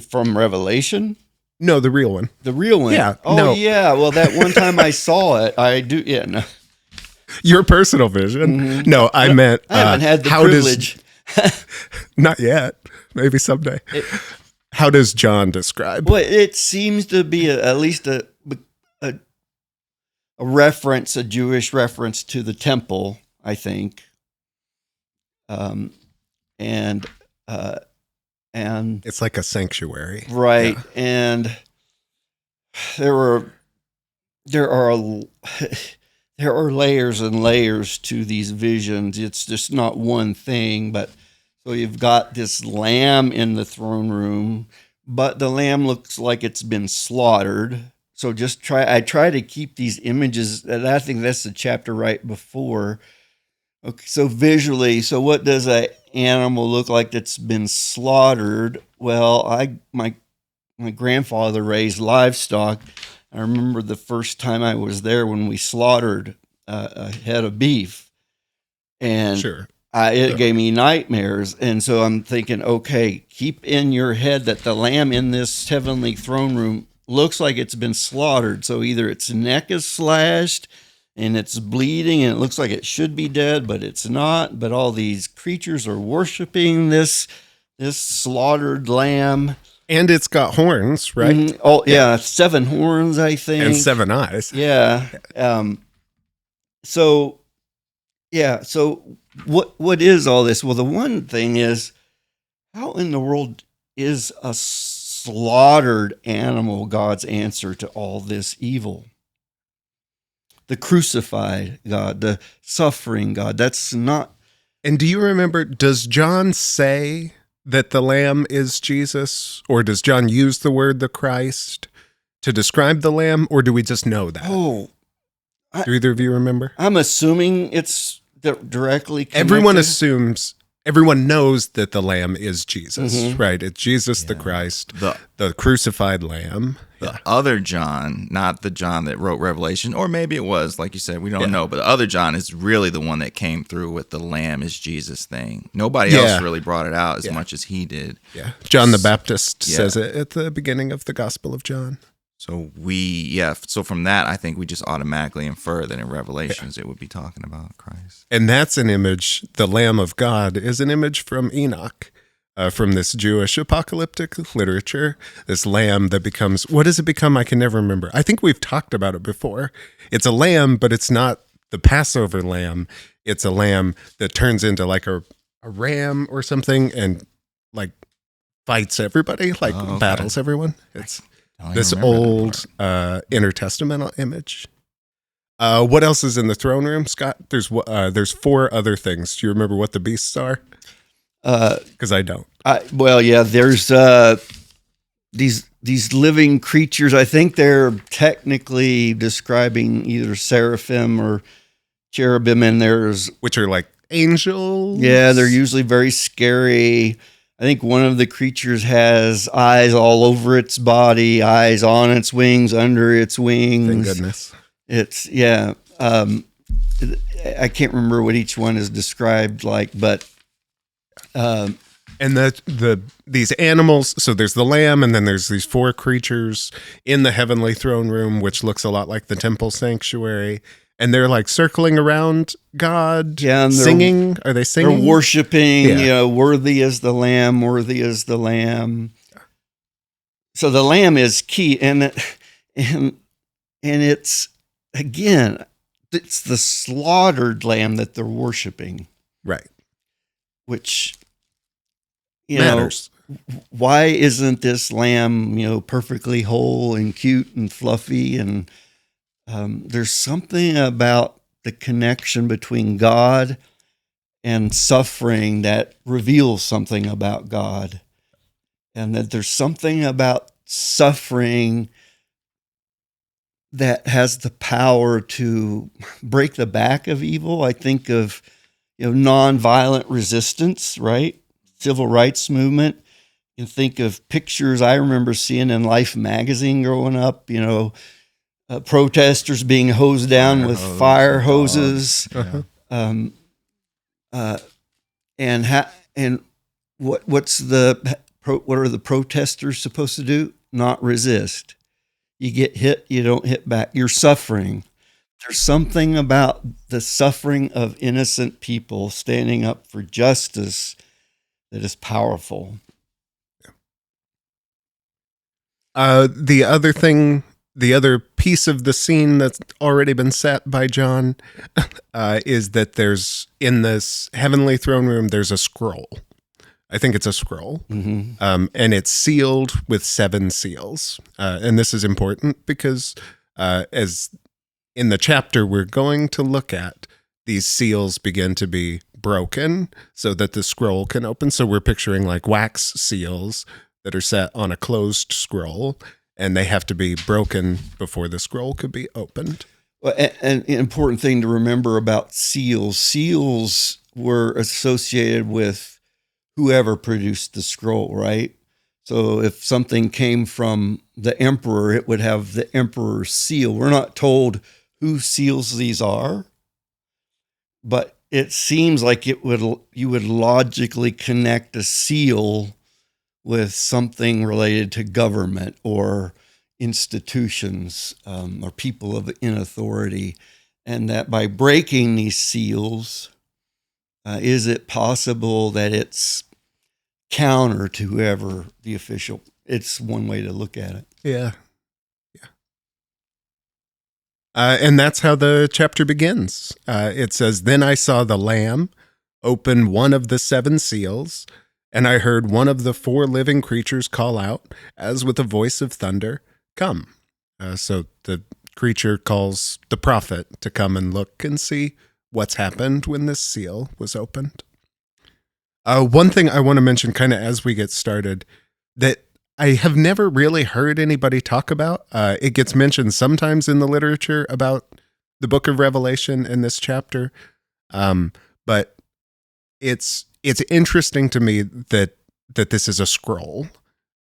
from Revelation? No, the real one. The real one? Yeah. Oh, no. yeah. Well, that one time I saw it, I do, yeah. No. Your personal vision? Mm-hmm. No, I meant... I haven't had the privilege. Not yet. Maybe someday. How does John describe? Well, it seems to be at least a reference, a Jewish reference to the temple, I think. And it's like a sanctuary, right? Yeah. And there are layers and layers to these visions. It's just not one thing, but so you've got this lamb in the throne room, but the lamb looks like it's been slaughtered. So I try to keep these images, and I think that's the chapter right before. Okay, so visually, so what does an animal look like that's been slaughtered? Well, my grandfather raised livestock. I remember the first time I was there when we slaughtered a head of beef, and sure. It gave me nightmares. And so I'm thinking, okay, keep in your head that the lamb in this heavenly throne room looks like it's been slaughtered. So either its neck is slashed and it's bleeding and it looks like it should be dead, but it's not. But all these creatures are worshiping this slaughtered lamb. And it's got horns, right? Mm-hmm. Oh, yeah, 7 horns, I think. And 7 eyes. Yeah. So what is all this? Well, the one thing is, how in the world is a slaughtered animal God's answer to all this evil? The crucified God, the suffering God, that's not... And do you remember, does John say that the lamb is Jesus? Or does John use the word the Christ to describe the lamb? Or do we just know that? Oh. Do either of you remember? I'm assuming it's directly connected. Everyone assumes everyone knows that the Lamb is Jesus, Mm-hmm. right? It's Jesus the Yeah. Christ, The the crucified Lamb. the other John, not the John that wrote Revelation, or maybe it was, like you said, we don't Yeah. know. But the other John is really the one that came through with the Lamb is Jesus thing. Nobody Yeah. else really brought it out as Yeah. much as he did. Yeah. John the Baptist Yeah. says it at the beginning of the Gospel of John. So from that, I think we just automatically infer that in Revelations it would be talking about Christ. And that's an image, the Lamb of God is an image from Enoch, from this Jewish apocalyptic literature, this lamb that becomes, what does it become? I can never remember. I think we've talked about it before. It's a lamb, but it's not the Passover lamb. It's a lamb that turns into like a ram or something and like fights everybody, like Oh, okay. battles everyone. It's I don't this even remember that old part. intertestamental image. What else is in the throne room, Scott? There's 4 other things. Do you remember what the beasts are? Because I don't. There's these living creatures. I think they're technically describing either seraphim or cherubim, and there's Which are like angels. they're usually very scary. I think one of the creatures has eyes all over its body, eyes on its wings, under its wings. Thank goodness. It's I can't remember what each one is described like, but And these animals. So there's the lamb, and then there's these 4 creatures in the heavenly throne room, which looks a lot like the temple sanctuary. And they're like circling around God, and they're singing. Are they they're singing? worshiping. Yeah. Worthy is the Lamb, worthy is the Lamb. So the Lamb is key, and it's again, it's the slaughtered Lamb that they're worshiping, Right. which Matters. why isn't this lamb, perfectly whole and cute and fluffy? And there's something about the connection between God and suffering that reveals something about God. And that there's something about suffering that has the power to break the back of evil. I think of, nonviolent resistance, right? Civil rights movement. You can think of pictures I remember seeing in Life magazine growing up, protesters being hosed down with fire hoses. Yeah. What are the protesters supposed to do? Not resist. You get hit, you don't hit back. You're suffering. There's something about the suffering of innocent people standing up for justice that is powerful. The other piece of the scene that's already been set by John is that there's, in this heavenly throne room, there's a scroll. I think it's a scroll. Mm-hmm. And it's sealed with 7 seals. And this is important because as in the chapter we're going to look at, these seals begin to be broken so that the scroll can open. So we're picturing like wax seals that are set on a closed scroll, and they have to be broken before the scroll could be opened. Well, an important thing to remember about seals. Seals were associated with whoever produced the scroll, right? So if something came from the emperor, it would have the emperor's seal. We're not told whose seals these are, but it seems like you would logically connect a seal with something related to government or institutions or people in authority, and that by breaking these seals, is it possible that it's counter to whoever the official? It's one way to look at it. Yeah. And that's how the chapter begins. It says, "Then I saw the Lamb open one of the 7 seals, and I heard one of the 4 living creatures call out, as with a voice of thunder, 'Come.'" So the creature calls the prophet to come and look and see what's happened when this seal was opened. One thing I want to mention kind of as we get started that I have never really heard anybody talk about. It gets mentioned sometimes in the literature about the book of Revelation in this chapter. But it's it's interesting to me that this is a scroll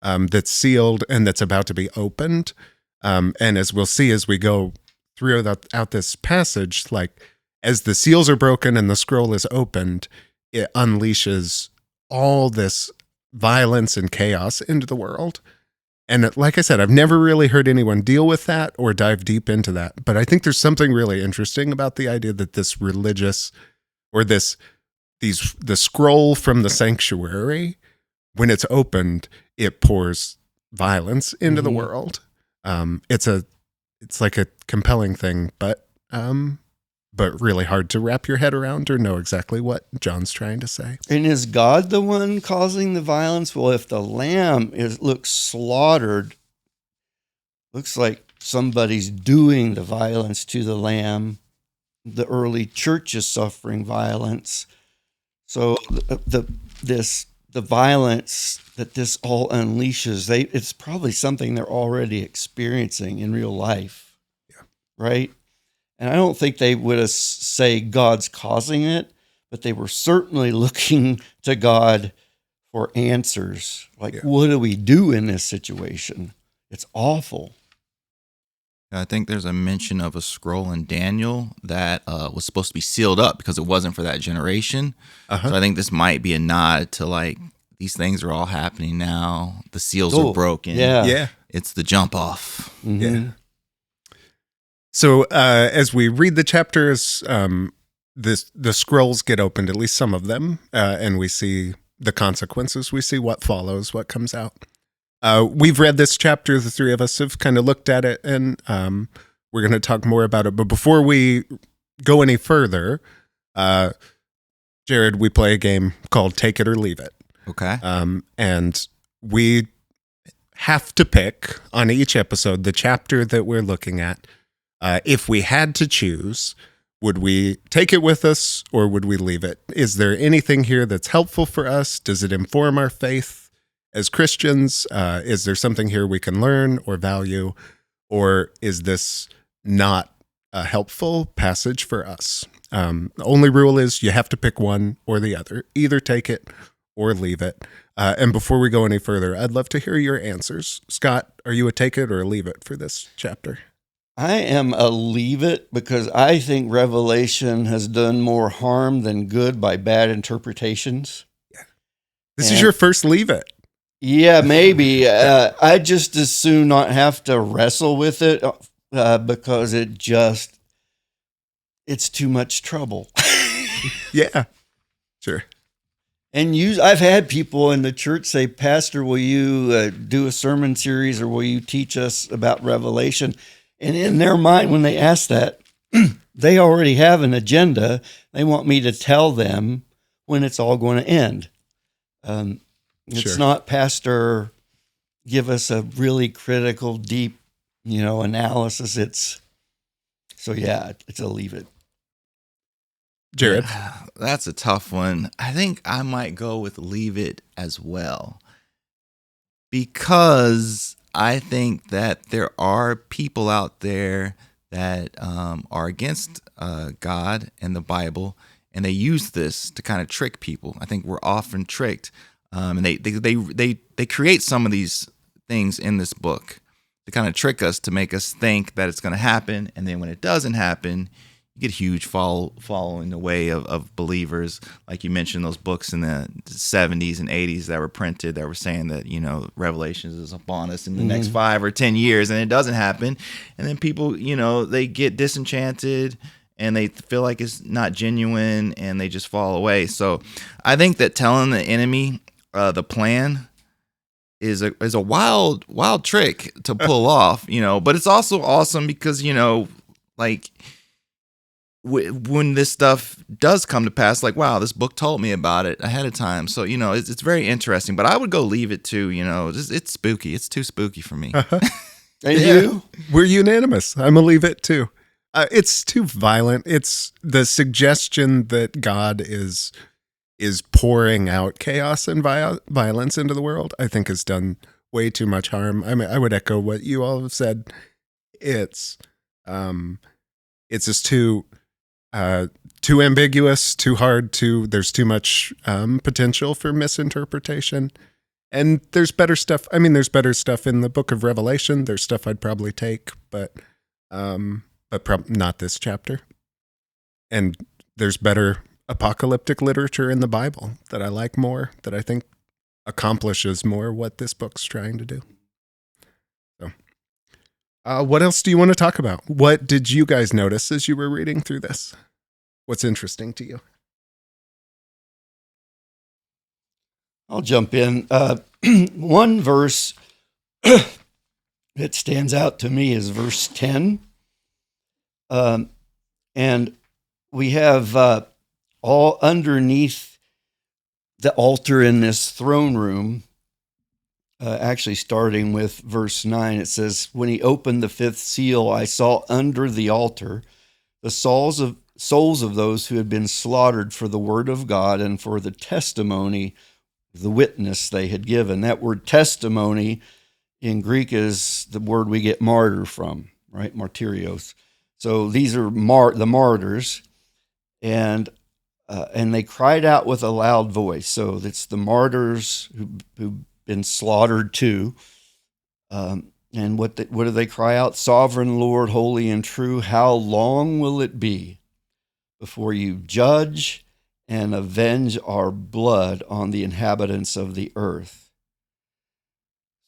that's sealed and that's about to be opened. And as we'll see as we go throughout this passage, like as the seals are broken and the scroll is opened, it unleashes all this violence and chaos into the world. And like I said, I've never really heard anyone deal with that or dive deep into that. But I think there's something really interesting about the idea that this religious or the scroll from the sanctuary, when it's opened, it pours violence into the world. It's like a compelling thing, but really hard to wrap your head around or know exactly what John's trying to say. And is God the one causing the violence? Well, if the lamb looks slaughtered, looks like somebody's doing the violence to the lamb. The early church is suffering violence. So the violence that this all unleashes, it's probably something they're already experiencing in real life. Yeah. Right? And I don't think they would say God's causing it, but they were certainly looking to God for answers. Like, what do we do in this situation? It's awful. I think there's a mention of a scroll in Daniel that was supposed to be sealed up because it wasn't for that generation. So I think this might be a nod to like, these things are all happening now. The seals are broken. Yeah. It's the jump off. Mm-hmm. Yeah. So as we read the chapters, the scrolls get opened, at least some of them, and we see the consequences. We see what follows, what comes out. We've read this chapter. The three of us have kind of looked at it, and we're going to talk more about it. But before we go any further, Jaryd, we play a game called Take It or Leave It. Okay. And we have to pick on each episode the chapter that we're looking at. If we had to choose, would we take it with us or would we leave it? Is there anything here that's helpful for us? Does it inform our faith as Christians? Is there something here we can learn or value? Or is this not a helpful passage for us? The only rule is you have to pick one or the other. Either take it or leave it. And before we go any further, I'd love to hear your answers. Scott, are you a take it or a leave it for this chapter? I am a leave it because I think Revelation has done more harm than good by bad interpretations. Yeah. This is your first leave it. Yeah, maybe. I just as soon not have to wrestle with it because it's too much trouble. Yeah, sure. And I've had people in the church say, Pastor, will you do a sermon series or will you teach us about Revelation? And in their mind, when they ask that, they already have an agenda. They want me to tell them when it's all going to end. It's not, Pastor, give us a really critical, deep, analysis. It's a leave it. Jaryd? That's a tough one. I think I might go with leave it as well. Because I think that there are people out there that are against God and the Bible, and they use this to kind of trick people. I think we're often tricked, and they create some of these things in this book to kind of trick us, to make us think that it's going to happen, and then when it doesn't happen, you get huge following the way of believers. Like you mentioned, those books in the 70s and 80s that were printed that were saying that, Revelations is upon us in the next 5 or 10 years, and it doesn't happen. And then people, they get disenchanted and they feel like it's not genuine and they just fall away. So I think that telling the enemy the plan is a wild trick to pull off, but it's also awesome because, when this stuff does come to pass, like, wow, this book told me about it ahead of time. So, it's very interesting, but I would go leave it too, it's spooky. It's too spooky for me. And you? We're unanimous. I'm going to leave it too. It's too violent. It's the suggestion that God is pouring out chaos and violence into the world, I think has done way too much harm. I mean, I would echo what you all have said. It's just too too ambiguous, too hard to, there's too much potential for misinterpretation. And there's better stuff. I mean, there's better stuff in the book of Revelation. There's stuff I'd probably take, but not this chapter. And there's better apocalyptic literature in the Bible that I like more, that I think accomplishes more what this book's trying to do. So, what else do you want to talk about? What did you guys notice as you were reading through this? What's interesting to you? I'll jump in. One verse that stands out to me is verse 10. And we have all underneath the altar in this throne room, actually starting with verse 9, it says, "When he opened the fifth seal, I saw under the altar the souls of those who had been slaughtered for the word of God and for the testimony, the witness they had given." That word testimony in Greek is the word we get martyr from, right? Martyrios. So these are the martyrs, and they cried out with a loud voice. So it's the martyrs who've been slaughtered too. And what do they cry out? "Sovereign Lord, holy and true, how long will it be before you judge and avenge our blood on the inhabitants of the earth?"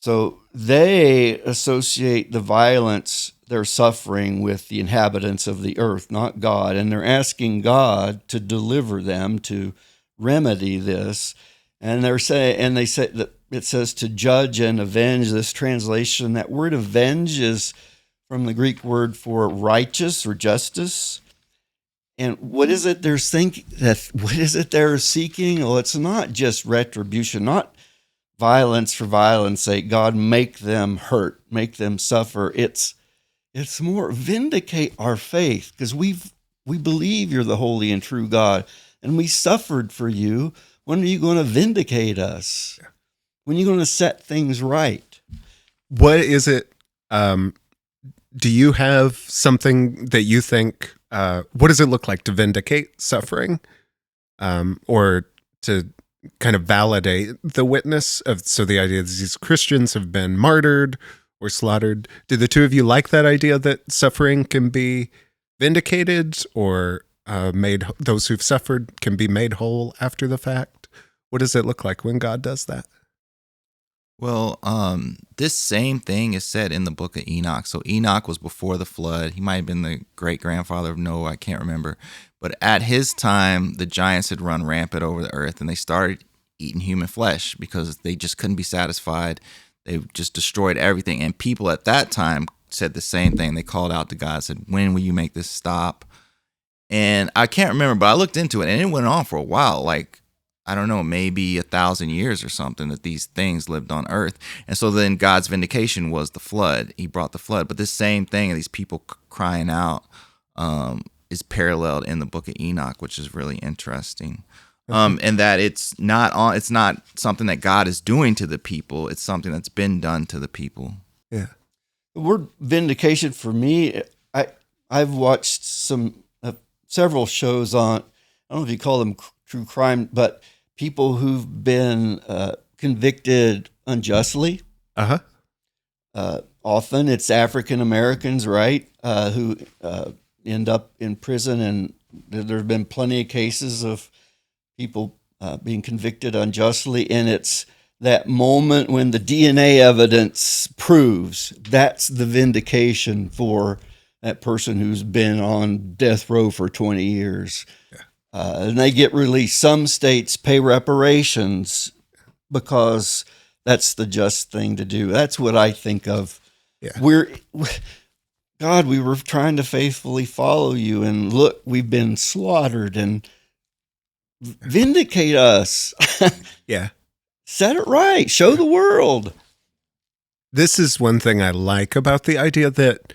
So they associate the violence they're suffering with the inhabitants of the earth, not God. And they're asking God to deliver them, to remedy this. And they say that it says to judge and avenge. This translation, that word avenge is from the Greek word for righteous or justice. And what is it they're thinking? What is it they're seeking? Well, it's not just retribution, not violence for violence sake. God, make them hurt, make them suffer. It's more vindicate our faith, because we believe you're the holy and true God, and we suffered for you. When are you going to vindicate us? When are you going to set things right? What is it? Do you have something that you think? What does it look like to vindicate suffering, or to kind of validate the witness of? So the idea that these Christians have been martyred or slaughtered. Do the two of you like that idea that suffering can be vindicated, or those who've suffered can be made whole after the fact? What does it look like when God does that? Well, this same thing is said in the book of Enoch. So Enoch was before the flood. He might have been the great-grandfather of Noah. I can't remember. But at his time, the giants had run rampant over the earth, and they started eating human flesh because they just couldn't be satisfied. They just destroyed everything. And people at that time said the same thing. They called out to God, said, "When will you make this stop?" And I can't remember, but I looked into it, and it went on for a while, like, I don't know, maybe 1,000 years or something, that these things lived on earth. And so then God's vindication was the flood. He brought the flood. But this same thing, these people crying out, is paralleled in the book of Enoch, which is really interesting. And that it's not something that God is doing to the people. It's something that's been done to the people. Yeah. The word vindication for me, I've watched several shows on, I don't know if you call them true crime, but people who've been convicted unjustly. Often it's African Americans, right, who end up in prison, and there have been plenty of cases of people being convicted unjustly, and it's that moment when the DNA evidence proves that's the vindication for that person who's been on death row for 20 years. Yeah. And they get released. Some states pay reparations because that's the just thing to do. That's what I think of. Yeah. God, we were trying to faithfully follow you, and look, we've been slaughtered, and vindicate us. Yeah. Set it right. Show the world. This is one thing I like about the idea that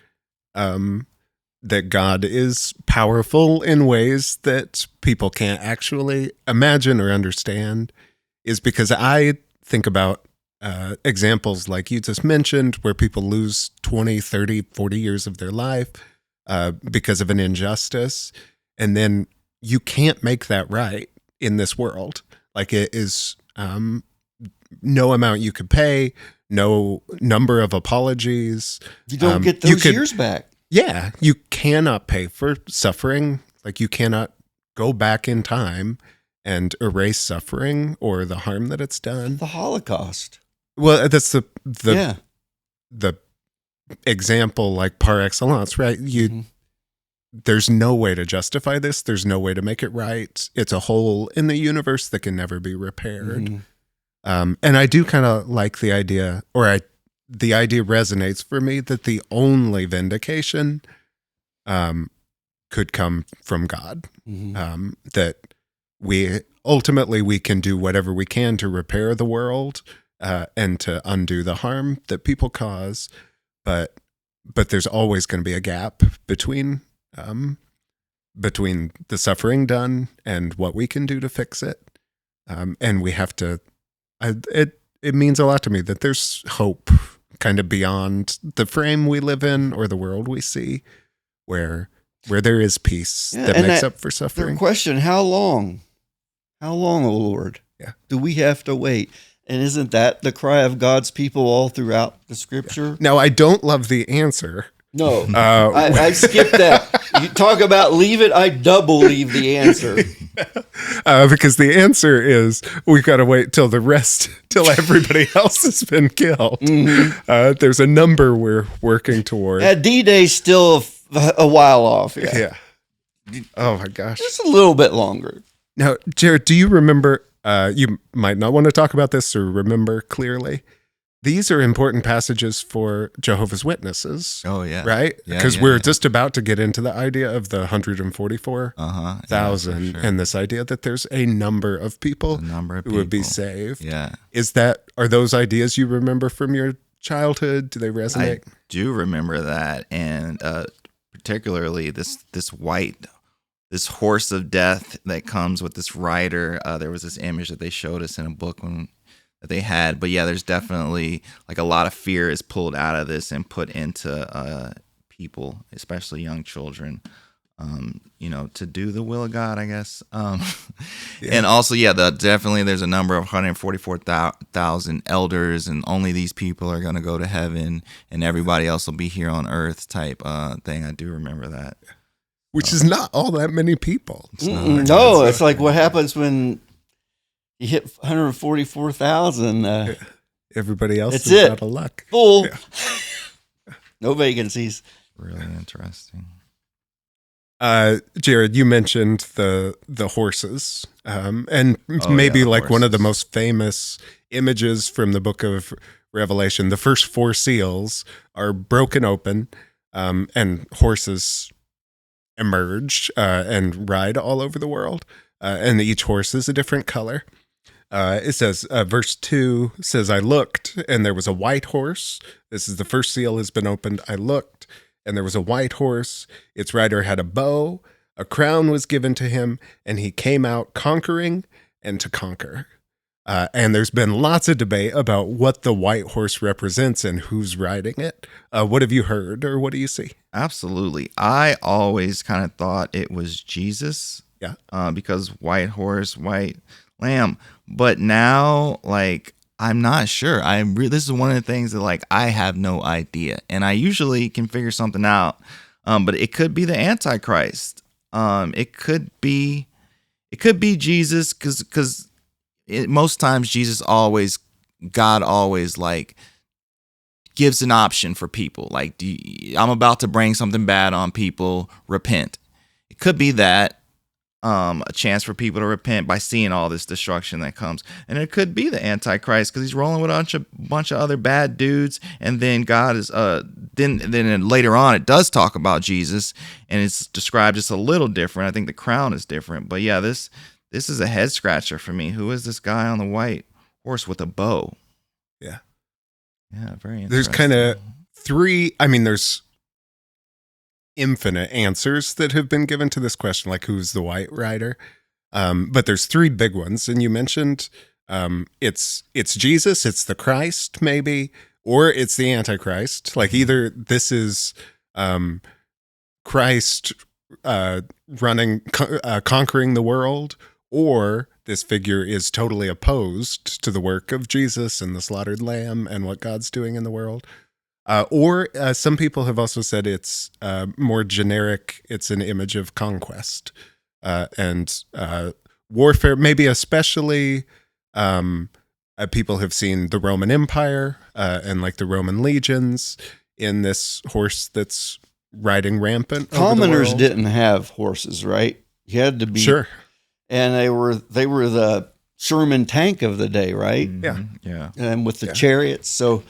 that God is powerful in ways that people can't actually imagine or understand, is because I think about examples like you just mentioned, where people lose 20, 30, 40 years of their life because of an injustice. and then you can't make that right in this world. Like, it is no amount you could pay, no number of apologies. You don't get those years back. Yeah, you cannot pay for suffering. Like, you cannot go back in time and erase suffering or the harm that it's done. The Holocaust. Well, that's the Yeah. example, like, par excellence, right? There's no way to justify this. There's no way to make it right. It's a hole in the universe that can never be repaired. And I do kind of like the idea, the idea resonates for me that the only vindication could come from God. That we ultimately can do whatever we can to repair the world and to undo the harm that people cause, but there's always going to be a gap between the suffering done and what we can do to fix it. And we have to. It means a lot to me that there's hope kind of beyond the frame we live in or the world we see, where there is peace that makes up for suffering. The question: How long? How long, O Lord? Yeah. Do we have to wait? And isn't that the cry of God's people all throughout the Scripture? Yeah. Now, I don't love the answer. No, I skipped that. You talk about leave it, I double leave the answer. Because the answer is we've got to wait till everybody else has been killed. There's a number we're working toward. D-Day's still a while off. Yeah. Oh my gosh. Just a little bit longer. Now, Jaryd, do you remember, you might not want to talk about this or remember clearly, these are important passages for Jehovah's Witnesses. Oh, yeah. Right? Yeah, Because we're just about to get into the idea of the 144,000 and this idea that there's a number of people who would be saved. Yeah. Are those ideas you remember from your childhood? Do they resonate? I do remember that. And particularly this horse of death that comes with this rider. There was this image that they showed us in a book that they had, but yeah, there's definitely like a lot of fear is pulled out of this and put into people, especially young children, to do the will of God, I guess. And also, definitely there's a number of 144,000 elders, and only these people are going to go to heaven, and everybody else will be here on earth type thing. I do remember that. Which is not all that many people. No, it's like what happens when you hit 144,000. Everybody else is out of luck. Full. Yeah. No vacancies. Really interesting. Jaryd, you mentioned the horses, and maybe like horses. One of the most famous images from the book of Revelation. The first 4 seals are broken open, and horses emerge and ride all over the world, and each horse is a different color. It says, verse 2 says, I looked, and there was a white horse. This is the first seal has been opened. I looked, and there was a white horse. Its rider had a bow. A crown was given to him, and he came out conquering and to conquer. And there's been lots of debate about what the white horse represents and who's riding it. What have you heard, or what do you see? Absolutely. I always kind of thought it was Jesus. Yeah. Because white horse, white lamb. But now, like, I'm not sure. This is one of the things that, like, I have no idea. And I usually can figure something out. But it could be the Antichrist. It could be Jesus, because most times God always like gives an option for people. Like, I'm about to bring something bad on people, repent. It could be that, a chance for people to repent by seeing all this destruction that comes. And it could be the Antichrist, because he's rolling with a bunch of other bad dudes. And then God is, then later on, it does talk about Jesus, and it's described just a little different. I think the crown is different. But yeah, this is a head scratcher for me. Who is this guy on the white horse with a bow? Yeah. Yeah, very interesting. There's kind of 3, there's infinite answers that have been given to this question, like who's the white rider? But there's 3 big ones. And you mentioned it's Jesus, it's the Christ maybe, or it's the Antichrist. Like either this is Christ conquering the world, or this figure is totally opposed to the work of Jesus and the slaughtered lamb and what God's doing in the world. Or some people have also said it's more generic. It's an image of conquest and warfare, maybe especially people have seen the Roman Empire and like the Roman legions in this horse that's riding rampant. Commoners didn't have horses, right? You had to be sure, and they were the Sherman tank of the day, right? Yeah, and with the chariots. So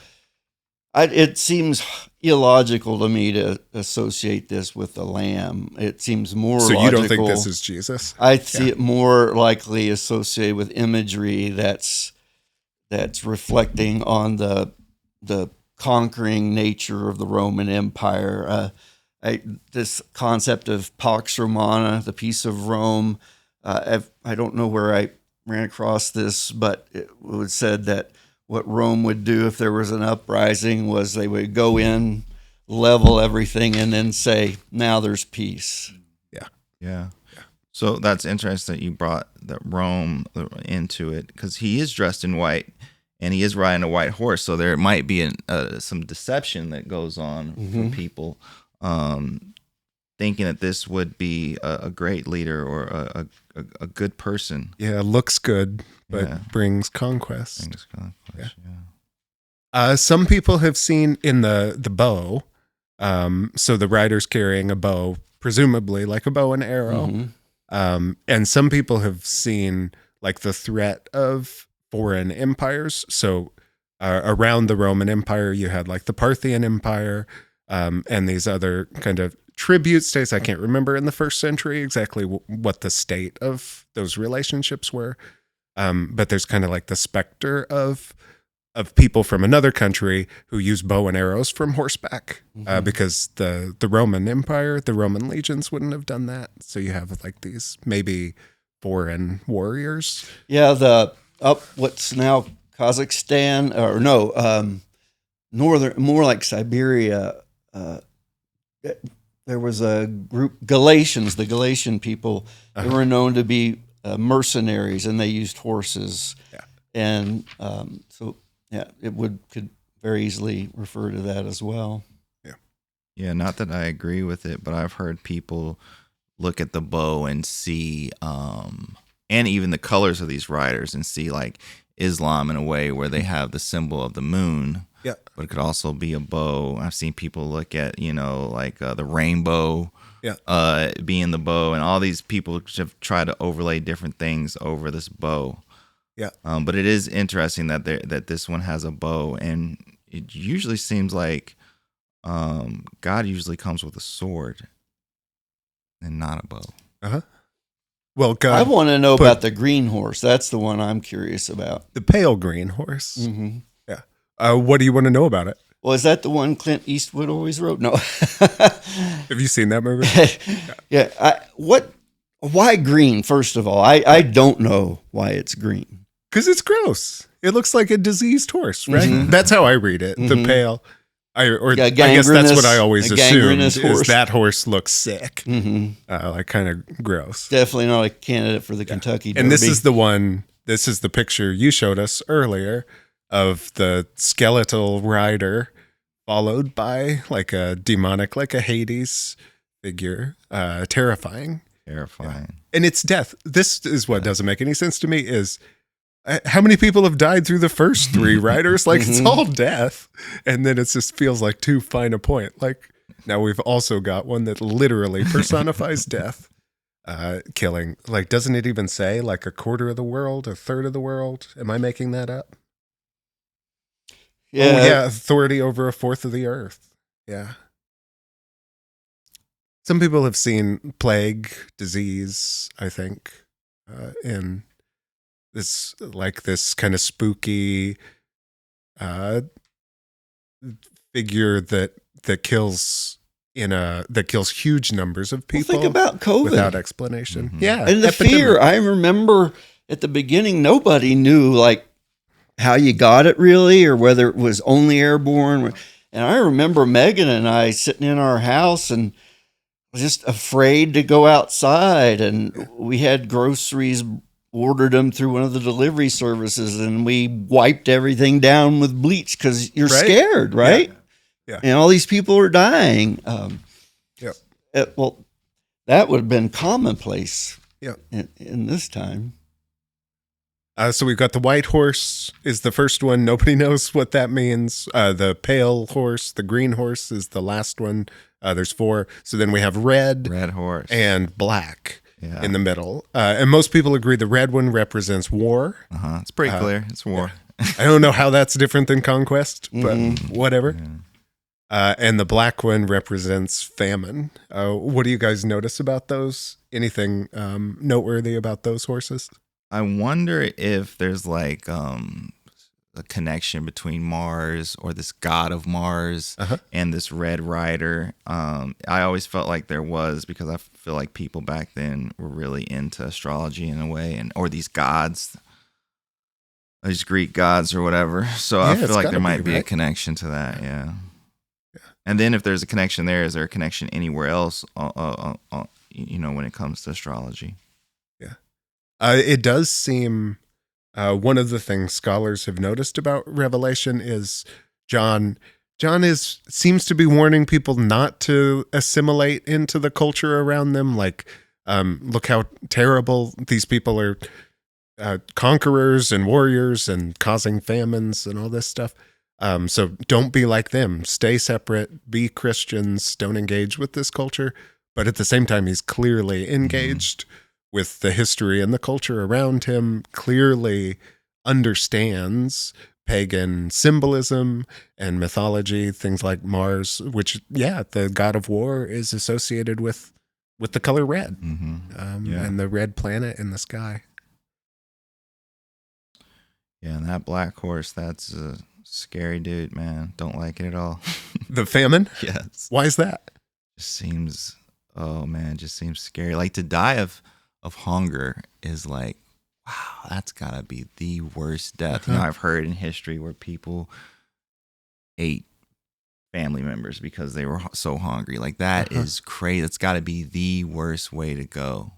it seems illogical to me to associate this with the lamb. It seems more. So logical. You don't think this is Jesus? I see it more likely associated with imagery that's reflecting on the conquering nature of the Roman Empire. This concept of Pax Romana, the peace of Rome. I don't know where I ran across this, but it was said that what Rome would do if there was an uprising was they would go in, level everything, and then say, now there's peace. Yeah. So that's interesting that you brought that Rome into it, because he is dressed in white and he is riding a white horse. So there might be some deception that goes on for people, thinking that this would be a great leader or a good person. Yeah, looks good, but brings conquest. Some people have seen in the bow, so the rider's carrying a bow, presumably like a bow and arrow. And some people have seen like the threat of foreign empires. So around the Roman Empire, you had like the Parthian Empire and these other kind of tribute states. I can't remember in the first century exactly what the state of those relationships were. But there's kind of like the specter of people from another country who use bow and arrows from horseback because the Roman Empire, the Roman legions wouldn't have done that. So you have like these maybe foreign warriors. Yeah, what's now Kazakhstan, or no, northern, more like Siberia. There was a group, Galatians, the Galatian people. They were known to be mercenaries, and they used horses. And so it could very easily refer to that as well. Yeah, not that I agree with it, but I've heard people look at the bow and see, and even the colors of these riders, and see like Islam in a way where they have the symbol of the moon. Yeah, but it could also be a bow. I've seen people look at, like the rainbow, being the bow, and all these people have tried to overlay different things over this bow. Yeah, but it is interesting that that this one has a bow, and it usually seems like God usually comes with a sword and not a bow. Well, God, I want to know about the green horse. That's the one I'm curious about. The pale green horse. Yeah. What do you want to know about it? Well, is that the one Clint Eastwood always wrote? No. Have you seen that movie? Yeah. Why green? First of all, I don't know why it's green. Because it's gross. It looks like a diseased horse, right? That's how I read it. The pale. I guess that's what I always assumed is that horse looks sick. Like kind of gross. Definitely not a candidate for the Kentucky Derby. And this is the picture you showed us earlier of the skeletal rider followed by like a demonic, like a Hades figure. Terrifying. Yeah. And it's death. This is what doesn't make any sense to me is how many people have died through the first three riders? Like it's all death. And then it just feels like too fine a point. Like now we've also got one that literally personifies death, killing. Like, doesn't it even say like a quarter of the world, a third of the world? Am I making that up? Yeah. Oh, yeah. Authority over a fourth of the earth. Yeah. Some people have seen plague, disease, I think, in this kind of spooky figure that kills huge numbers of people. Well, think about COVID without explanation. Yeah, and the fear. I remember at the beginning, nobody knew like how you got it really, or whether it was only airborne. And I remember Megan and I sitting in our house, and just afraid to go outside. And we had groceries, ordered them through one of the delivery services, and we wiped everything down with bleach because you're scared, right? Yeah. And all these people are dying. Well, that would have been commonplace in this time. So we've got the white horse is the first one. Nobody knows what that means. The pale horse, the green horse is the last one. There's 4. So then we have red horse, and black in the middle. And most people agree the red one represents war. It's pretty clear. It's war. I don't know how that's different than conquest, but whatever. And the black one represents famine. What do you guys notice about those? Anything noteworthy about those horses? I wonder if there's like a connection between Mars or this god of Mars and this Red Rider. I always felt like there was, because I feel like people back then were really into astrology in a way, or these gods, these Greek gods or whatever. So I feel like there might be a connection to that. Yeah. And then if there's a connection there, is there a connection anywhere else, when it comes to astrology? It does seem one of the things scholars have noticed about Revelation is John seems to be warning people not to assimilate into the culture around them. Like, look how terrible these people are, conquerors and warriors and causing famines and all this stuff. So don't be like them. Stay separate. Be Christians. Don't engage with this culture. But at the same time, he's clearly engaged with the history and the culture around him, clearly understands pagan symbolism and mythology, things like Mars, which, the god of war is associated with the color red, and the red planet in the sky. Yeah, and that black horse, that's a scary dude, man. Don't like it at all. The famine? Yes. Why is that? Just seems scary. Like, to die of hunger is like, wow, that's gotta be the worst death. I've heard in history where people ate family members because they were so hungry. Like, that is crazy. That's gotta be the worst way to go.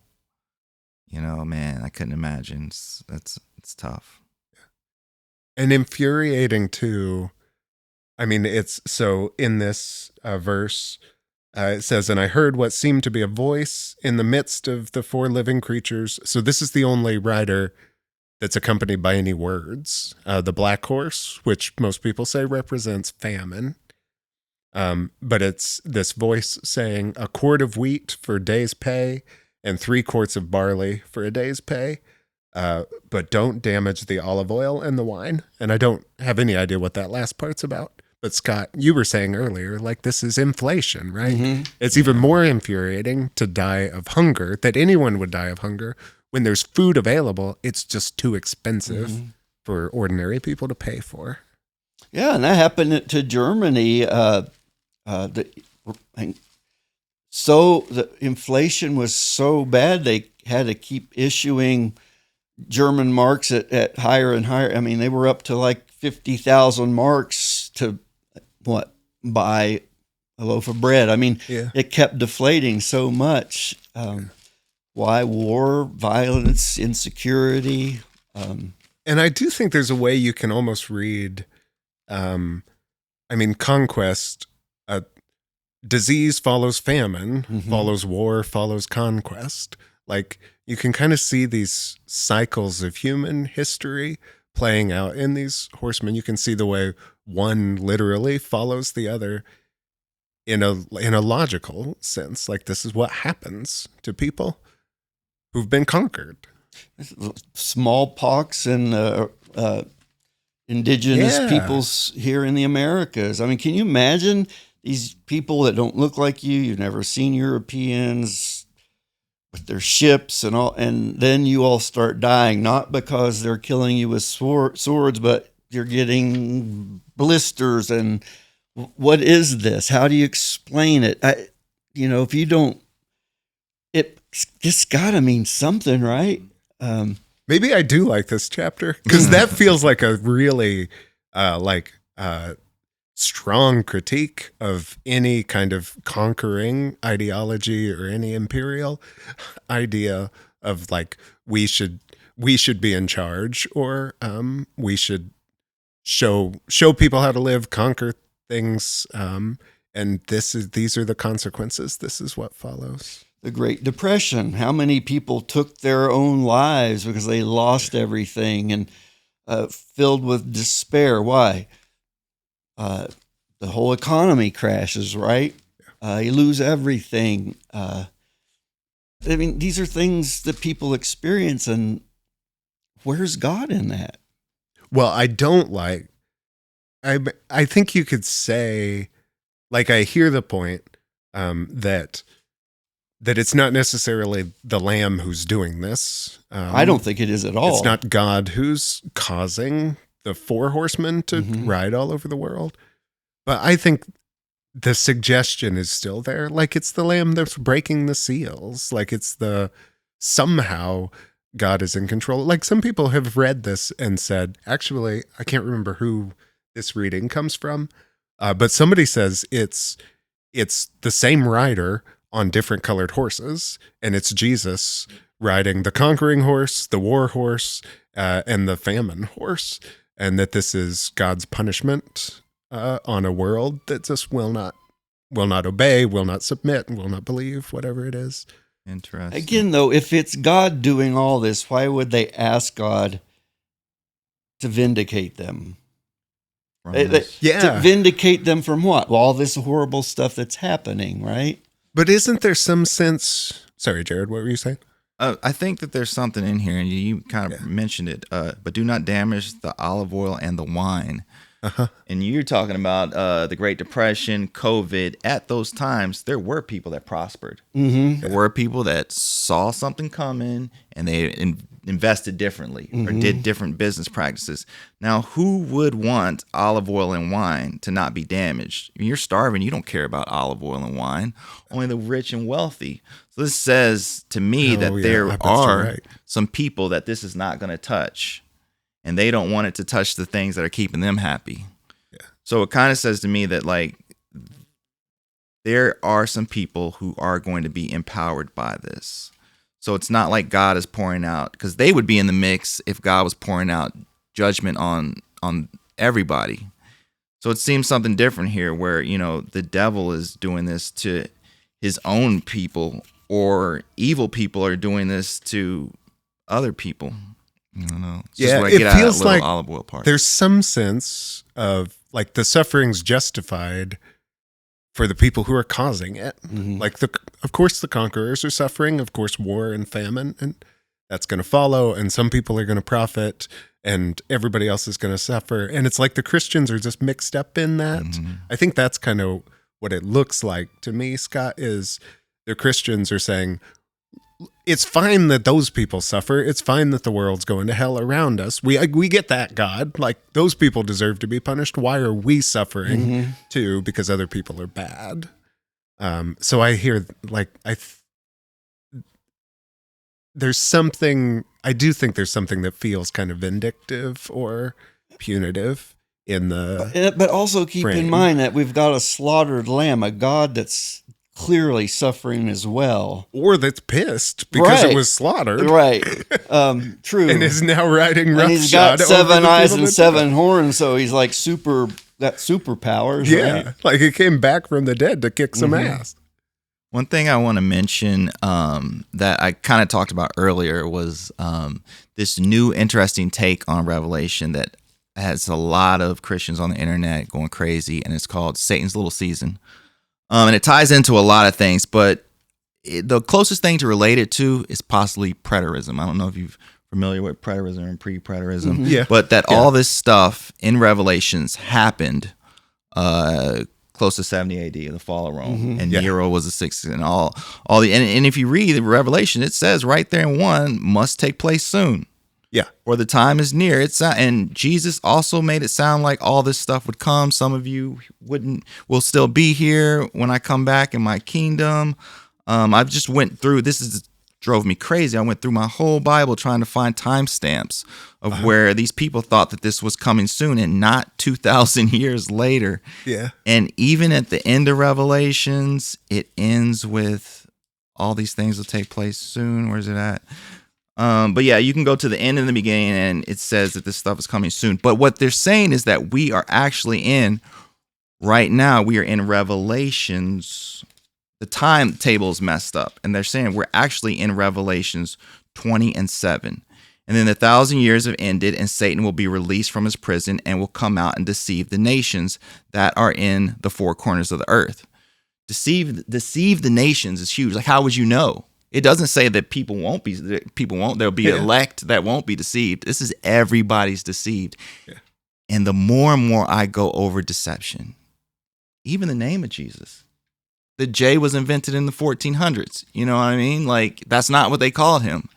Man, I couldn't imagine. It's tough. And infuriating too. I mean, it's so in this verse, it says, and I heard what seemed to be a voice in the midst of the 4 living creatures. So this is the only rider that's accompanied by any words. The black horse, which most people say represents famine. But it's this voice saying, a quart of wheat for a day's pay and 3 quarts of barley for a day's pay. But don't damage the olive oil and the wine. And I don't have any idea what that last part's about. But Scott, you were saying earlier, like, this is inflation, right? It's even more infuriating to die of hunger, that anyone would die of hunger. When there's food available, it's just too expensive for ordinary people to pay for. Yeah, and that happened to Germany. So the inflation was so bad, they had to keep issuing German marks at higher and higher. I mean, they were up to like 50,000 marks to buy a loaf of bread. I mean, it kept deflating so much. Why? War, violence, insecurity. And I do think there's a way you can almost read, conquest, disease follows famine, follows war, follows conquest. Like, you can kind of see these cycles of human history playing out in these horsemen. You can see the way one literally follows the other in a logical sense. Like, this is what happens to people who've been conquered. Smallpox and indigenous peoples here in the Americas. I mean, can you imagine these people that don't look like you? You've never seen Europeans with their ships and all, and then you all start dying, not because they're killing you with swords, but you're getting blisters. And what is this? How do you explain it? If you don't, it just gotta mean something, right? Maybe I do like this chapter, because that feels like a really strong critique of any kind of conquering ideology or any imperial idea of like we should be in charge, or we should show people how to live, conquer things, and these are the consequences. This is what follows. The Great Depression. How many people took their own lives because they lost everything and filled with despair? Why? The whole economy crashes, right? You lose everything. I mean, these are things that people experience, and where's God in that? Well, I think you could say, like, I hear the point that it's not necessarily the Lamb who's doing this. I don't think it is at all. It's not God who's causing the 4 horsemen to ride all over the world. But I think the suggestion is still there. Like, it's the Lamb that's breaking the seals. Like, it's somehow God is in control. Like, some people have read this and said, actually, I can't remember who this reading comes from, but somebody says it's the same rider on different colored horses, and it's Jesus riding the conquering horse, the war horse, and the famine horse, and that this is God's punishment on a world that just will not obey, will not submit, will not believe, whatever it is. Interesting. Again, though, if it's God doing all this, why would they ask God to vindicate them? To vindicate them from what? Well, all this horrible stuff that's happening, right? But isn't there some sense... Sorry, Jaryd, what were you saying? I think that there's something in here, and you kind of mentioned it, but do not damage the olive oil and the wine. Uh-huh. And you're talking about the Great Depression, COVID. At those times, there were people that prospered. Mm-hmm. There were people that saw something coming, and they invested differently or did different business practices. Now, who would want olive oil and wine to not be damaged? You're starving. You don't care about olive oil and wine. Only the rich and wealthy. So this says to me that there are some people that this is not going to touch. And they don't want it to touch the things that are keeping them happy. Yeah. So it kind of says to me that, like, there are some people who are going to be empowered by this. So it's not like God is pouring out, because they would be in the mix if God was pouring out judgment on everybody. So it seems something different here where, the devil is doing this to his own people, or evil people are doing this to other people. I don't know. It's just it feels like olive oil part. There's some sense of like the suffering's justified for the people who are causing it. Mm-hmm. Like of course the conquerors are suffering, of course war and famine, and that's going to follow, and some people are going to profit and everybody else is going to suffer. And it's like the Christians are just mixed up in that. Mm-hmm. I think that's kind of what it looks like to me, Scott, is the Christians are saying, it's fine that those people suffer. It's fine that the world's going to hell around us. We get that, God. Like, those people deserve to be punished. Why are we suffering too? Because other people are bad. So I hear, like, there's something. I do think there's something that feels kind of vindictive or punitive in the. But also keep in mind that we've got a slaughtered lamb, a God that's clearly suffering as well, or that's pissed because it was slaughtered, right? True, and is now riding roughshod. And he's got 7 eyes and 7 horns, so he's like got superpowers. Yeah, right? Like he came back from the dead to kick some ass. One thing I want to mention that I kind of talked about earlier was this new interesting take on Revelation that has a lot of Christians on the internet going crazy, and it's called Satan's Little Season. And it ties into a lot of things, but the closest thing to relate it to is possibly preterism. I don't know if you're familiar with preterism and pre-preterism, but that all this stuff in Revelations happened close to 70 AD, the fall of Rome, and Nero was the 6th, and all the and if you read the Revelation, it says right there in 1 must take place soon. Yeah. Or the time is near. And Jesus also made it sound like all this stuff would come. Some of you will still be here when I come back in my kingdom. I've just went through, this is drove me crazy. I went through my whole Bible trying to find timestamps of where these people thought that this was coming soon and not 2,000 years later. Yeah. And even at the end of Revelations, it ends with all these things will take place soon. Where's it at? But yeah, you can go to the end and the beginning, and it says that this stuff is coming soon. But what they're saying is that we are actually right now, we are in Revelations. The timetable is messed up, and they're saying we're actually in Revelations 20 and 7. And then the 1,000 years have ended, and Satan will be released from his prison and will come out and deceive the nations that are in the four corners of the earth. Deceive the nations is huge. Like, how would you know? It doesn't say that people won't. There'll be elect that won't be deceived. This is everybody's deceived. Yeah. And the more and more I go over deception, even the name of Jesus, the J was invented in the 1400s. You know what I mean? Like, that's not what they called him.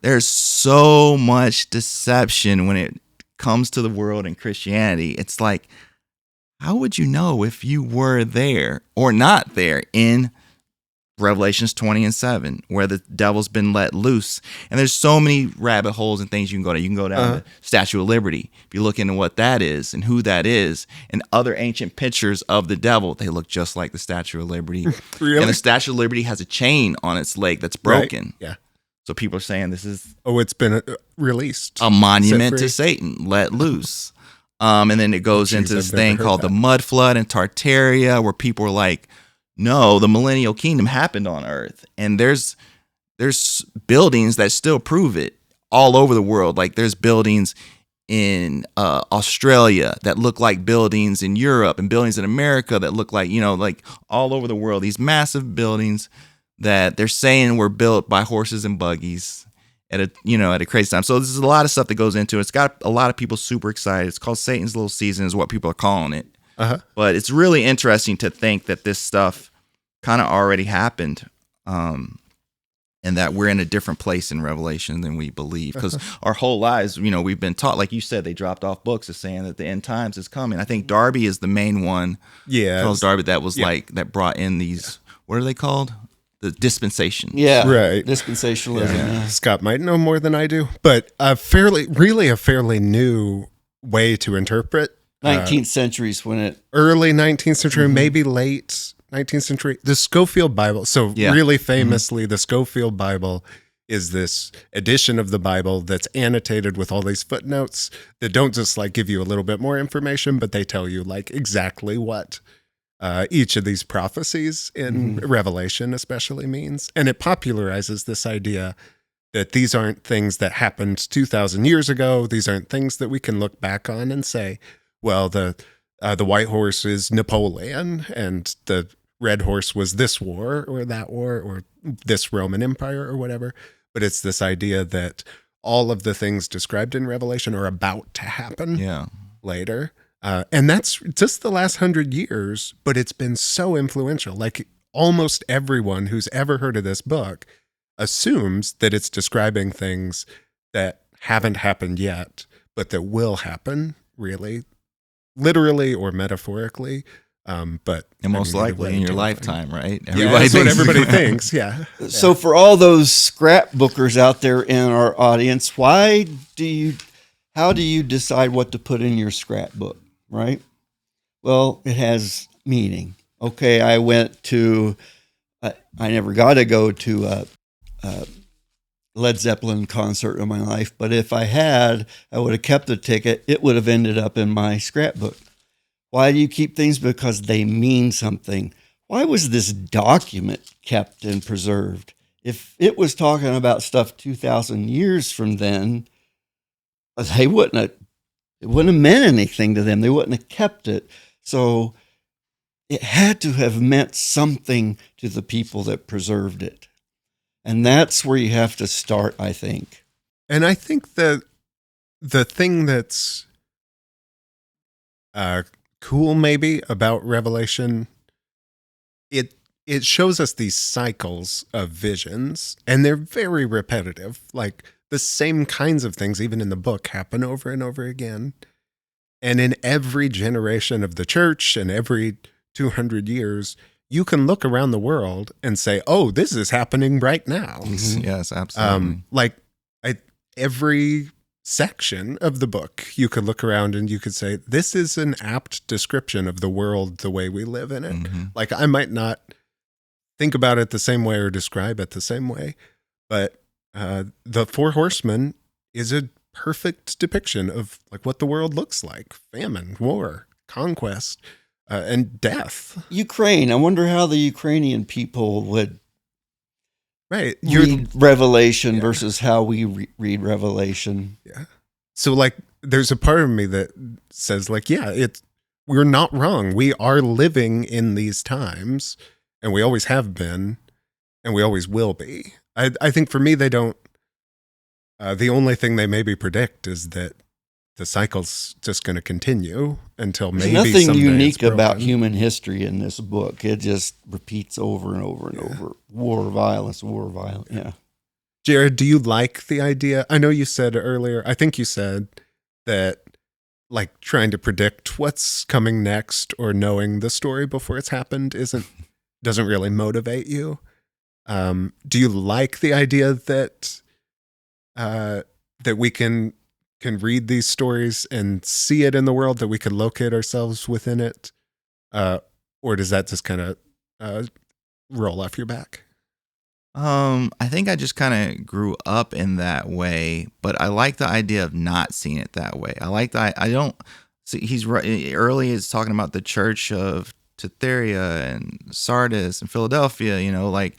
There's so much deception when it comes to the world and Christianity. It's like, how would you know if you were there or not there in Revelations 20 and 7, where the devil's been let loose? And there's so many rabbit holes and things you can go down. You can go down to Statue of Liberty. If you look into what that is and who that is, and other ancient pictures of the devil, they look just like the Statue of Liberty. Really? And the Statue of Liberty has a chain on its leg that's broken. Right. Yeah. So people are saying this is it's been released. A monument to Satan, let loose. And then it goes into this thing called the mud flood in Tartaria, where people are like, no, the millennial kingdom happened on earth. And there's buildings that still prove it all over the world. Like, there's buildings in Australia that look like buildings in Europe, and buildings in America that look like, like all over the world. These massive buildings that they're saying were built by horses and buggies at a crazy time. So there's a lot of stuff that goes into it. It's got a lot of people super excited. It's called Satan's Little Season is what people are calling it. But it's really interesting to think that this stuff kind of already happened, and that we're in a different place in Revelation than we believe. Because our whole lives, we've been taught, like you said, they dropped off books of saying that the end times is coming. I think Darby is the main one. Yeah. Charles Darby, that was that brought in these, what are they called? The dispensation. Yeah. Right. Dispensationalism. Yeah. Scott might know more than I do, but a fairly new way to interpret 19th centuries when it early 19th century, maybe late 19th century, the Schofield Bible. So really famously, the Schofield Bible is this edition of the Bible that's annotated with all these footnotes that don't just like give you a little bit more information, but they tell you like exactly what each of these prophecies in Revelation especially means. And it popularizes this idea that these aren't things that happened 2,000 years ago. These aren't things that we can look back on and say, well, the white horse is Napoleon, and the red horse was this war or that war or this Roman Empire or whatever. But it's this idea that all of the things described in Revelation are about to happen later. And that's just the last 100 years, but it's been so influential. Like, almost everyone who's ever heard of this book assumes that it's describing things that haven't happened yet, but that will happen, really, literally or metaphorically. But most likely in your lifetime, right? That's what everybody thinks. Yeah. So for all those scrapbookers out there in our audience, how do you decide what to put in your scrapbook? Right? Well, it has meaning. Okay, I never got to go to a Led Zeppelin concert in my life, but if I had, I would have kept the ticket. It would have ended up in my scrapbook. Why do you keep things? Because they mean something. Why was this document kept and preserved? If it was talking about stuff 2,000 years from then, it wouldn't have meant anything to them. They wouldn't have kept it. So it had to have meant something to the people that preserved it. And that's where you have to start, I think. And I think that the thing that's cool maybe about Revelation, it shows us these cycles of visions, and they're very repetitive. Like, the same kinds of things, even in the book, happen over and over again. And in every generation of the church and every 200 years, you can look around the world and say, oh, this is happening right now. Yes, absolutely. Every section of the book, you could look around and you could say, this is an apt description of the world the way we live in it. Mm-hmm. Like, I might not think about it the same way or describe it the same way, but the Four Horsemen is a perfect depiction of like what the world looks like: famine, war, conquest, and death. Ukraine. I wonder how the Ukrainian people would read Revelation versus how we read Revelation. Yeah. So like, there's a part of me that says like, yeah, we're not wrong. We are living in these times, and we always have been, and we always will be. I think for me, they don't. The only thing they maybe predict is that the cycle's just going to continue until maybe There's nothing someday unique it's about broken. human history in this book. It just repeats over and over and over. War, violence, yeah. Jaryd, do you like the idea? I know you said earlier, I think you said that like trying to predict what's coming next or knowing the story before it's happened doesn't really motivate you. Do you like the idea that we can read these stories and see it in the world, that we can locate ourselves within it? Or does that just kind of roll off your back? I think I just kind of grew up in that way, but I like the idea of not seeing it that way. I like that. I don't see, he's early is talking about the church of Thyatira and Sardis and Philadelphia, like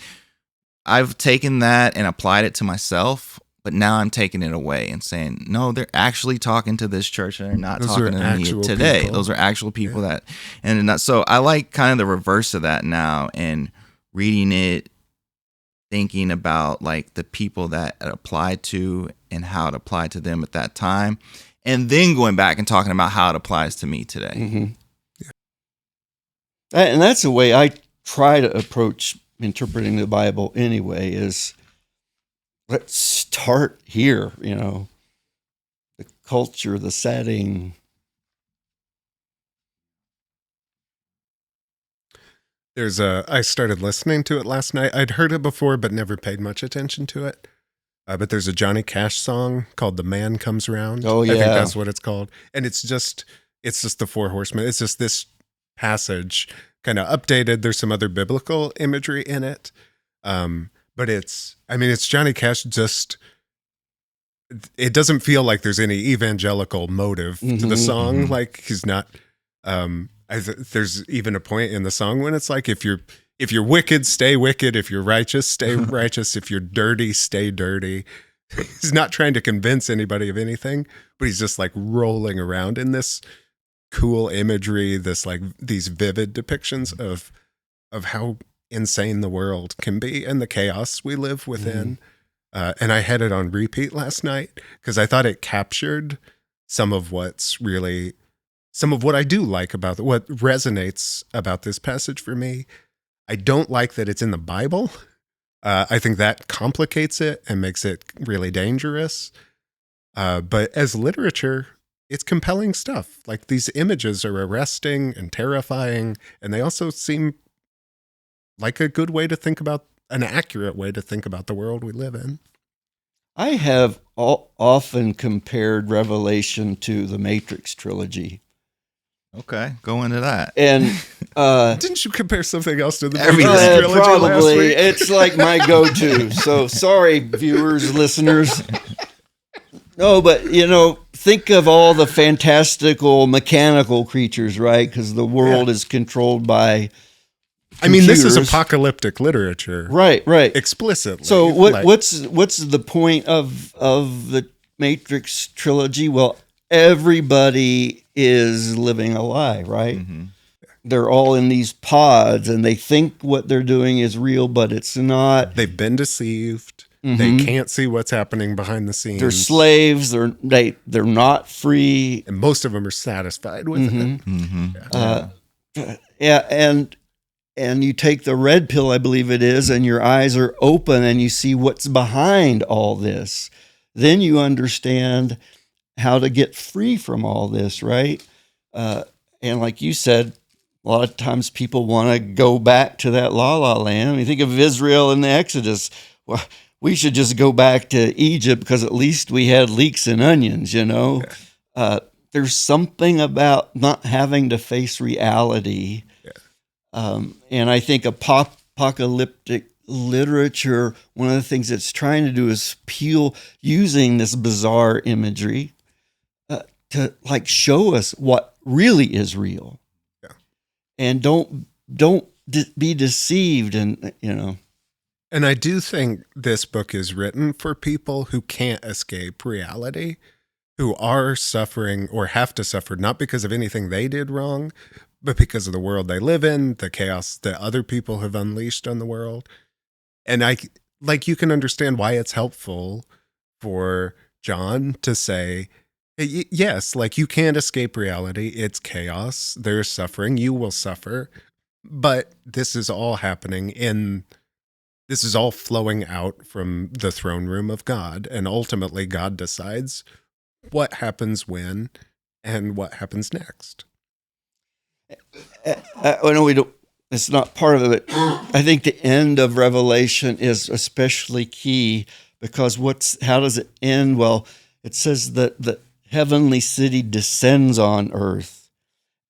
I've taken that and applied it to myself, but now I'm taking it away and saying, no, they're actually talking to this church and they're not talking to me today. People. Those are actual people so I like kind of the reverse of that now, and reading it, thinking about like the people that it applied to and how it applied to them at that time, and then going back and talking about how it applies to me today. Mm-hmm. Yeah. And that's the way I try to approach interpreting the Bible anyway, is let's start here, the culture, the setting. I started listening to it last night. I'd heard it before, but never paid much attention to it. But there's a Johnny Cash song called "The Man Comes Round." Oh, yeah. I think that's what it's called. And it's just the Four Horsemen. It's just this passage kind of updated. There's some other biblical imagery in it. But it's Johnny Cash. Just, it doesn't feel like there's any evangelical motive to the song. Like he's not, there's even a point in the song when it's like, if you're wicked, stay wicked. If you're righteous, stay righteous. If you're dirty, stay dirty. He's not trying to convince anybody of anything, but he's just like rolling around in this cool imagery, this like these vivid depictions of how insane the world can be and the chaos we live within. And I had it on repeat last night because I thought it captured some of what I do like about it, what resonates about this passage for me. I don't like that it's in the Bible. I think that complicates it and makes it really dangerous. But as literature, it's compelling stuff. Like, these images are arresting and terrifying, and they also seem like a good way to think about, an accurate way to think about the world we live in. I have often compared Revelation to the Matrix trilogy. Okay, go into that. And didn't you compare something else to the Matrix trilogy probably last week? It's like my go-to. So sorry, viewers, listeners. No, but think of all the fantastical mechanical creatures, right? Because the world is controlled by computers. This is apocalyptic literature, right? Explicitly. So what's the point of the Matrix trilogy? Well, everybody is living a lie, right? Mm-hmm. They're all in these pods, and they think what they're doing is real, but it's not. They've been deceived. Mm-hmm. They can't see what's happening behind the scenes. They're slaves. They're not free, and most of them are satisfied with it. Mm-hmm. And you take the red pill, I believe it is, and your eyes are open, and you see what's behind all this. Then you understand how to get free from all this, right? And like you said, a lot of times people want to go back to that la la land. I mean, think of Israel in the Exodus. Well, we should just go back to Egypt because at least we had leeks and onions, you know. Yeah. There's something about not having to face reality. Yeah. And I think apocalyptic literature, one of the things it's trying to do is using this bizarre imagery to like show us what really is real. Yeah. And don't be deceived, and you know. And I do think this book is written for people who can't escape reality, who are suffering or have to suffer, not because of anything they did wrong, but because of the world they live in, the chaos that other people have unleashed on the world. And you can understand why it's helpful for John to say, yes, like you can't escape reality. It's chaos. There's suffering. You will suffer. But this is all happening this is all flowing out from the throne room of God. And ultimately, God decides what happens when and what happens next. I know we don't. It's not part of it. I think the end of Revelation is especially key because how does it end? Well, it says that the heavenly city descends on earth,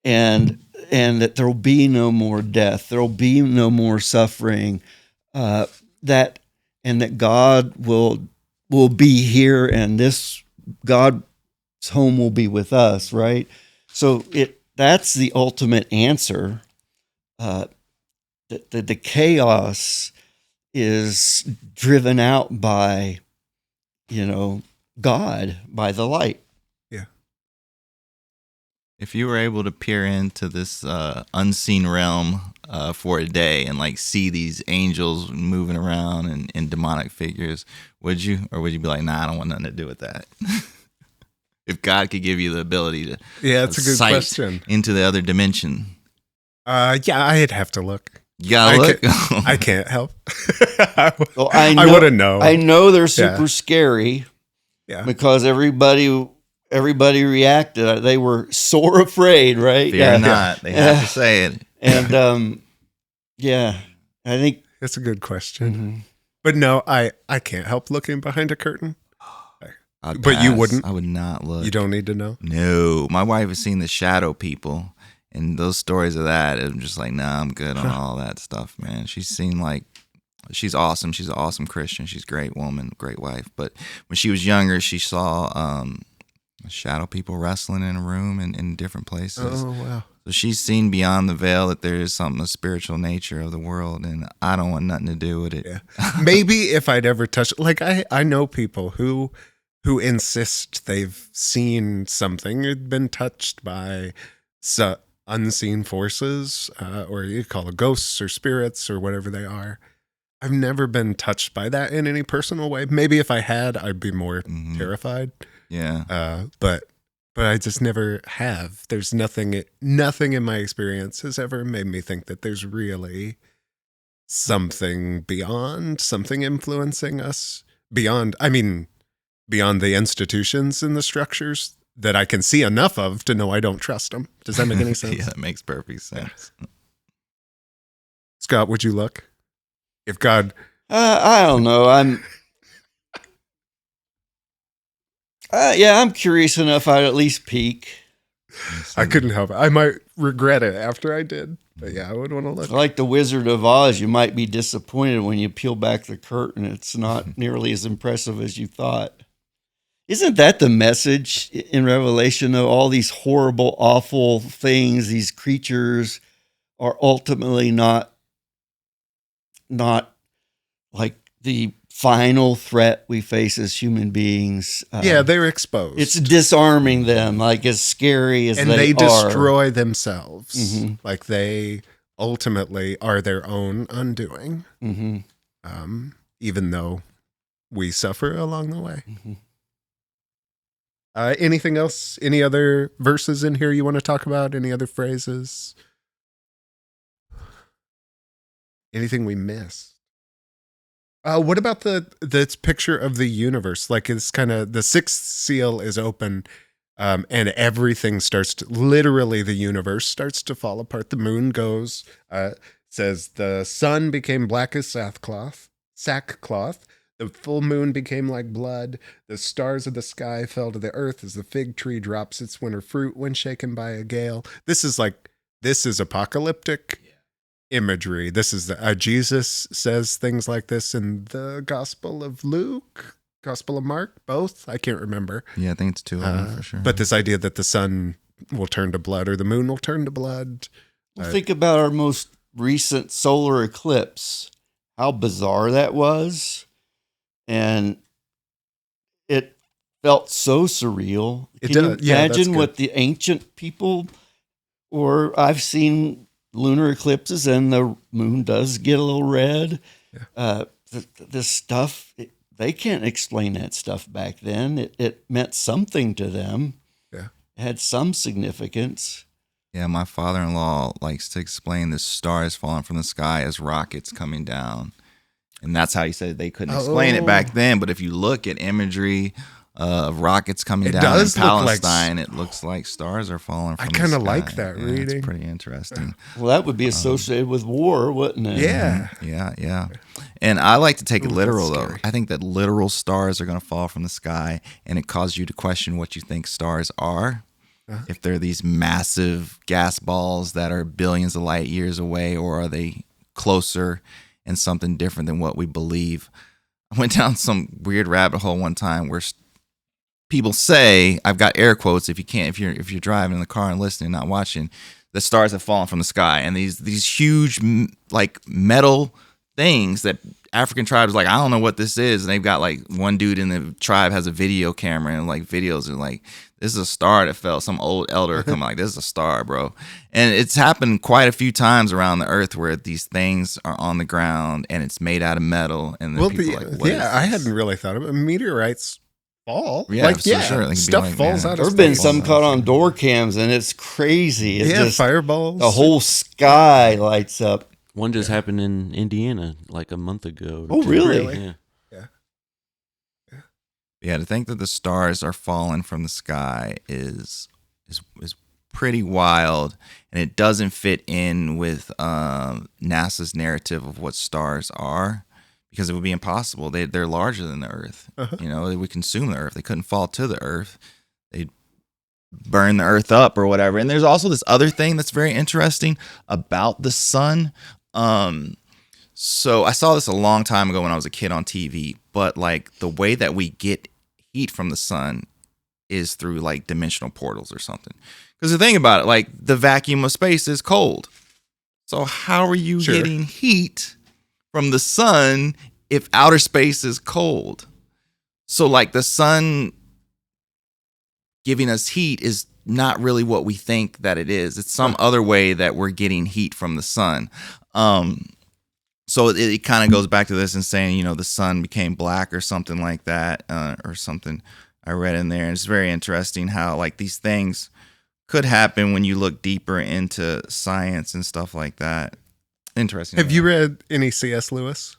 and that there will be no more death, there will be no more suffering. That God will be here, and this God's home will be with us, right? So that's the ultimate answer. The chaos is driven out by, God, by the light. Yeah. If you were able to peer into this unseen realm for a day and like see these angels moving around and demonic figures, would you? Or would you be like, nah, I don't want nothing to do with that? If God could give you the ability to that's a good sight question. into the other dimension. Yeah, I'd have to look. You gotta look. I can't help. Well, I wouldn't know. I know they're super scary. Yeah. Because everybody reacted. They were sore afraid, right? Fear not. They have to say it. And I think that's a good question. Mm-hmm. But no, I can't help looking behind a curtain. But you wouldn't? I would not look. You don't need to know? No. My wife has seen the shadow people, and those stories of that, I'm just like, nah, I'm good on all that stuff, man. She's seen she's awesome. She's an awesome Christian. She's a great woman, great wife. But when she was younger, she saw shadow people wrestling in a room in different places. Oh, wow. So she's seen beyond the veil that there is something, a spiritual nature of the world, and I don't want nothing to do with it. Yeah. Maybe if I'd ever touched, I know people who insist they've seen something or been touched by unseen forces, or you call it ghosts or spirits or whatever they are. I've never been touched by that in any personal way. Maybe if I had, I'd be more terrified. Yeah. But I just never have. There's nothing in my experience has ever made me think that there's really something beyond, something influencing us beyond the institutions and the structures that I can see enough of to know I don't trust them. Does that make any sense? Yeah, that makes perfect sense. Scott, would you look? If God... I don't know. I'm curious enough I'd at least peek. I couldn't help it. I might regret it after I did. But yeah, I would want to look. Like the Wizard of Oz, you might be disappointed when you peel back the curtain. It's not nearly as impressive as you thought. Isn't that the message in Revelation, though? All these horrible, awful things, these creatures are ultimately not like the final threat we face as human beings. They're exposed. It's disarming them, like as scary as and they are. Destroy themselves. Mm-hmm. Like they ultimately are their own undoing. Mm-hmm. Even though we suffer along the way. Mm-hmm. Anything else? Any other verses in here you want to talk about? Any other phrases? Anything we missed? What about the picture of the universe? Like it's kind of the sixth seal is open, and everything starts to, literally the universe starts to fall apart. The moon goes, says the sun became black as sackcloth. The full moon became like blood. The stars of the sky fell to the earth as the fig tree drops its winter fruit when shaken by a gale. This is apocalyptic imagery. This is Jesus says things like this in the Gospel of Luke, Gospel of Mark, both. I can't remember. Yeah, I think it's two of them for sure. But this idea that the sun will turn to blood or the moon will turn to blood. Well, think about our most recent solar eclipse, how bizarre that was. And it felt so surreal. Can you imagine what the ancient people, or I've seen lunar eclipses and the moon does get a little red. Yeah. This stuff, they can't explain that stuff back then. It meant something to them. Yeah. It had some significance. Yeah, my father-in-law likes to explain the stars falling from the sky as rockets coming down. And that's how he said they couldn't explain it back then. But if you look at imagery of rockets coming down in Palestine, it looks like stars are falling from the sky. I kind of like that reading. It's pretty interesting. Well, that would be associated with war, wouldn't it? Yeah. Yeah. And I like to take it literal, though. I think that literal stars are going to fall from the sky, and it causes you to question what you think stars are. If they're these massive gas balls that are billions of light years away, or are they closer and something different than what we believe. I went down some weird rabbit hole one time where people say, I've got air quotes if you're driving in the car and listening, not watching, the stars have fallen from the sky, and these huge like metal things that African tribes like, I don't know what this is, and they've got like one dude in the tribe has a video camera and like videos and like, this is a star that fell. Some old elder come like, this is a star, bro. And it's happened quite a few times around the earth where these things are on the ground and it's made out of metal. And then people are like, what is this? I hadn't really thought of it. Meteorites fall. Yeah, sure. Stuff like, falls out of space. There's been some caught on door cams and it's crazy. It's just fireballs. The whole sky lights up. One just happened in Indiana like a month ago. Oh, really? Yeah. Yeah, to think that the stars are falling from the sky is pretty wild, and it doesn't fit in with NASA's narrative of what stars are, because it would be impossible. They're larger than the Earth. You know, they would consume the Earth. They couldn't fall to the Earth. They'd burn the Earth up or whatever. And there's also this other thing that's very interesting about the sun. So I saw this a long time ago when I was a kid on TV, but like the way that we get heat from the sun is through like dimensional portals or something. Because the thing about it, like the vacuum of space is cold. So how are you getting heat from the sun if outer space is cold? So like the sun giving us heat is not really what we think that it is. It's some other way that we're getting heat from the sun. So it kind of goes back to this and saying, you know, the sun became black or something like that, or something I read in there. And it's very interesting how like these things could happen when you look deeper into science and stuff like that. Interesting. Have you read any C.S. Lewis?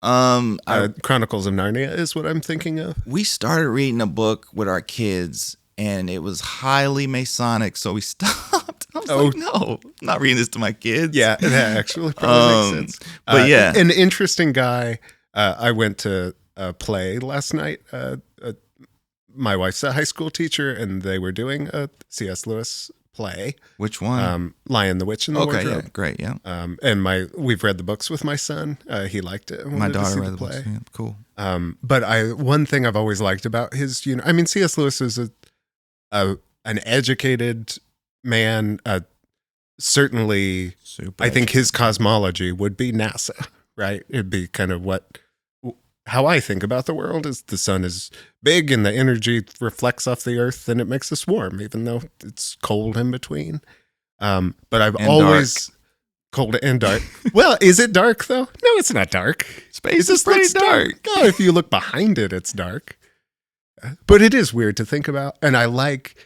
Chronicles of Narnia is what I'm thinking of. We started reading a book with our kids, and it was highly Masonic, so we stopped. I was like, no, I'm not reading this to my kids. Yeah, that actually probably makes sense. But yeah. An interesting guy. I went to a play last night. My wife's a high school teacher, and they were doing a C.S. Lewis play. Which one? Lion, the Witch, and the Wardrobe. Yeah, great, yeah. And we've read the books with my son. He liked it. My daughter read the play. Yeah, cool. But one thing I've always liked about his, C.S. Lewis is an educated man. Certainly, I think his cosmology would be NASA, right? It'd be kind of how I think about the world is the sun is big and the energy reflects off the earth and it makes us warm, even though it's cold in between. But I've always dark. Cold and dark. Well, is it dark though? No, it's not dark. Space is pretty dark. No, if you look behind it, it's dark. But it is weird to think about. And I like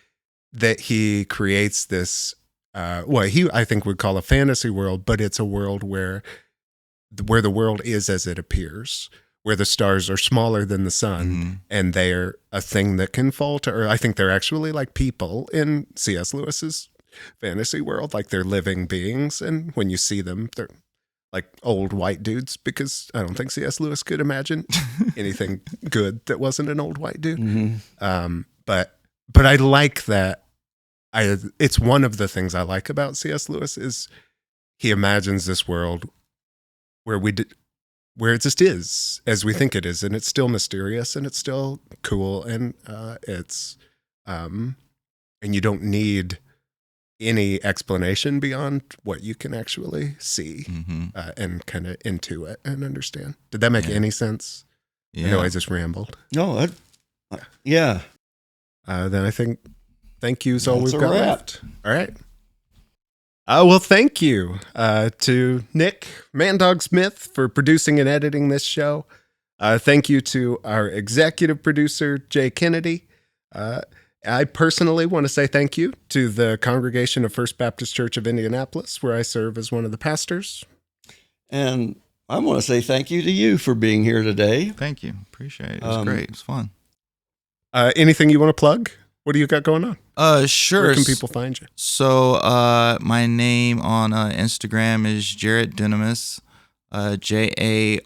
that he creates this, I think would call a fantasy world, but it's a world where the world is as it appears, where the stars are smaller than the sun, and they're a thing that can fall to Earth. I think they're actually like people in C.S. Lewis's fantasy world, like they're living beings, and when you see them, they're like old white dudes, because I don't think C.S. Lewis could imagine anything good that wasn't an old white dude. But I like that. It's one of the things I like about C.S. Lewis is he imagines this world where where it just is as we think it is, and it's still mysterious, and it's still cool, and and you don't need any explanation beyond what you can actually see and kind of intuit and understand. Did that make any sense? Yeah. I know I just rambled. No, yeah. Then I think thank you's all That's we've a got wrap. left. All right. Well, thank you to Nick Mandog Smith for producing and editing this show. Thank you to our executive producer, Jay Kennedy. I personally want to say thank you to the congregation of First Baptist Church of Indianapolis, where I serve as one of the pastors. And I want to say thank you to you for being here today. Thank you. Appreciate it. It was great. It was fun. Anything you want to plug? What do you got going on? Sure. Where can people find you? So, my name on Instagram is Jaryd Dunamis, Jaryd.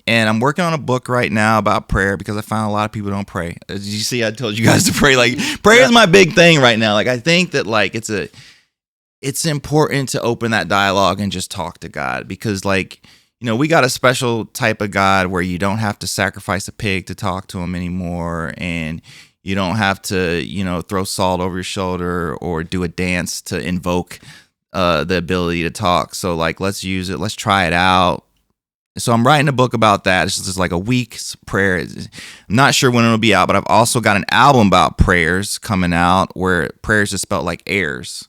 And I'm working on a book right now about prayer, because I found a lot of people don't pray. As you see, I told you guys to pray. Like, prayer is my big thing right now. Like, I think that like it's important to open that dialogue and just talk to God, because like, you know, we got a special type of God where you don't have to sacrifice a pig to talk to him anymore, and you don't have to, you know, throw salt over your shoulder or do a dance to invoke the ability to talk. So like, let's use it. Let's try it out. So I'm writing a book about that. It's just like a week's prayer. I'm not sure when it'll be out, but I've also got an album about prayers coming out, where prayers is spelled like airs.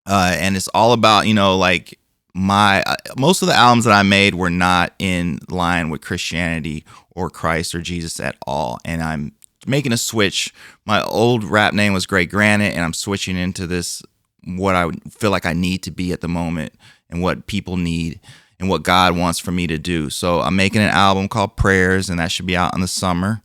And it's all about, you know, like most of the albums that I made were not in line with Christianity or Christ or Jesus at all. And I'm making a switch. My old rap name was Great Granite, and I'm switching into this, what I feel like I need to be at the moment, and what people need, and what God wants for me to do. So I'm making an album called Prayers, and that should be out in the summer,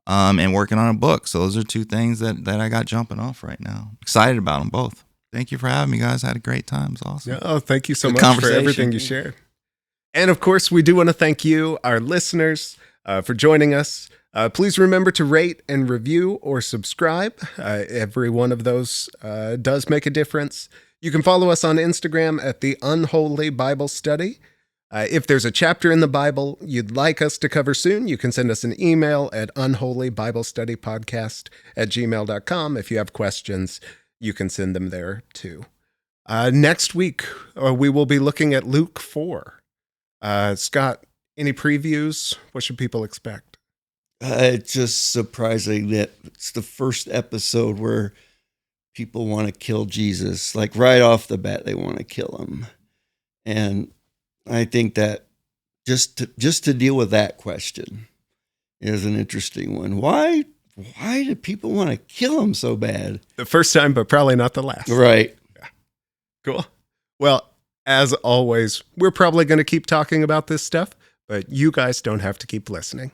and working on a book. So those are two things that I got jumping off right now. Excited about them both. Thank you for having me, guys. I had a great time. It was awesome. Yeah, oh, thank you so Good much for everything you shared. And of course, we do want to thank you, our listeners, for joining us. Please remember to rate and review or subscribe. Every one of those does make a difference. You can follow us on Instagram at the unHoly Bible Study. If there's a chapter in the Bible you'd like us to cover soon, you can send us an email at unholybiblestudypodcast@gmail.com. If you have questions, you can send them there too. Next week, we will be looking at Luke 4. Scott, any previews? What should people expect? It's just surprising that it's the first episode where people want to kill Jesus. Like right off the bat, they want to kill him. And I think that just to deal with that question is an interesting one. Why do people want to kill him so bad? The first time, but probably not the last. Right. Yeah. Cool. Well, as always, we're probably going to keep talking about this stuff, but you guys don't have to keep listening.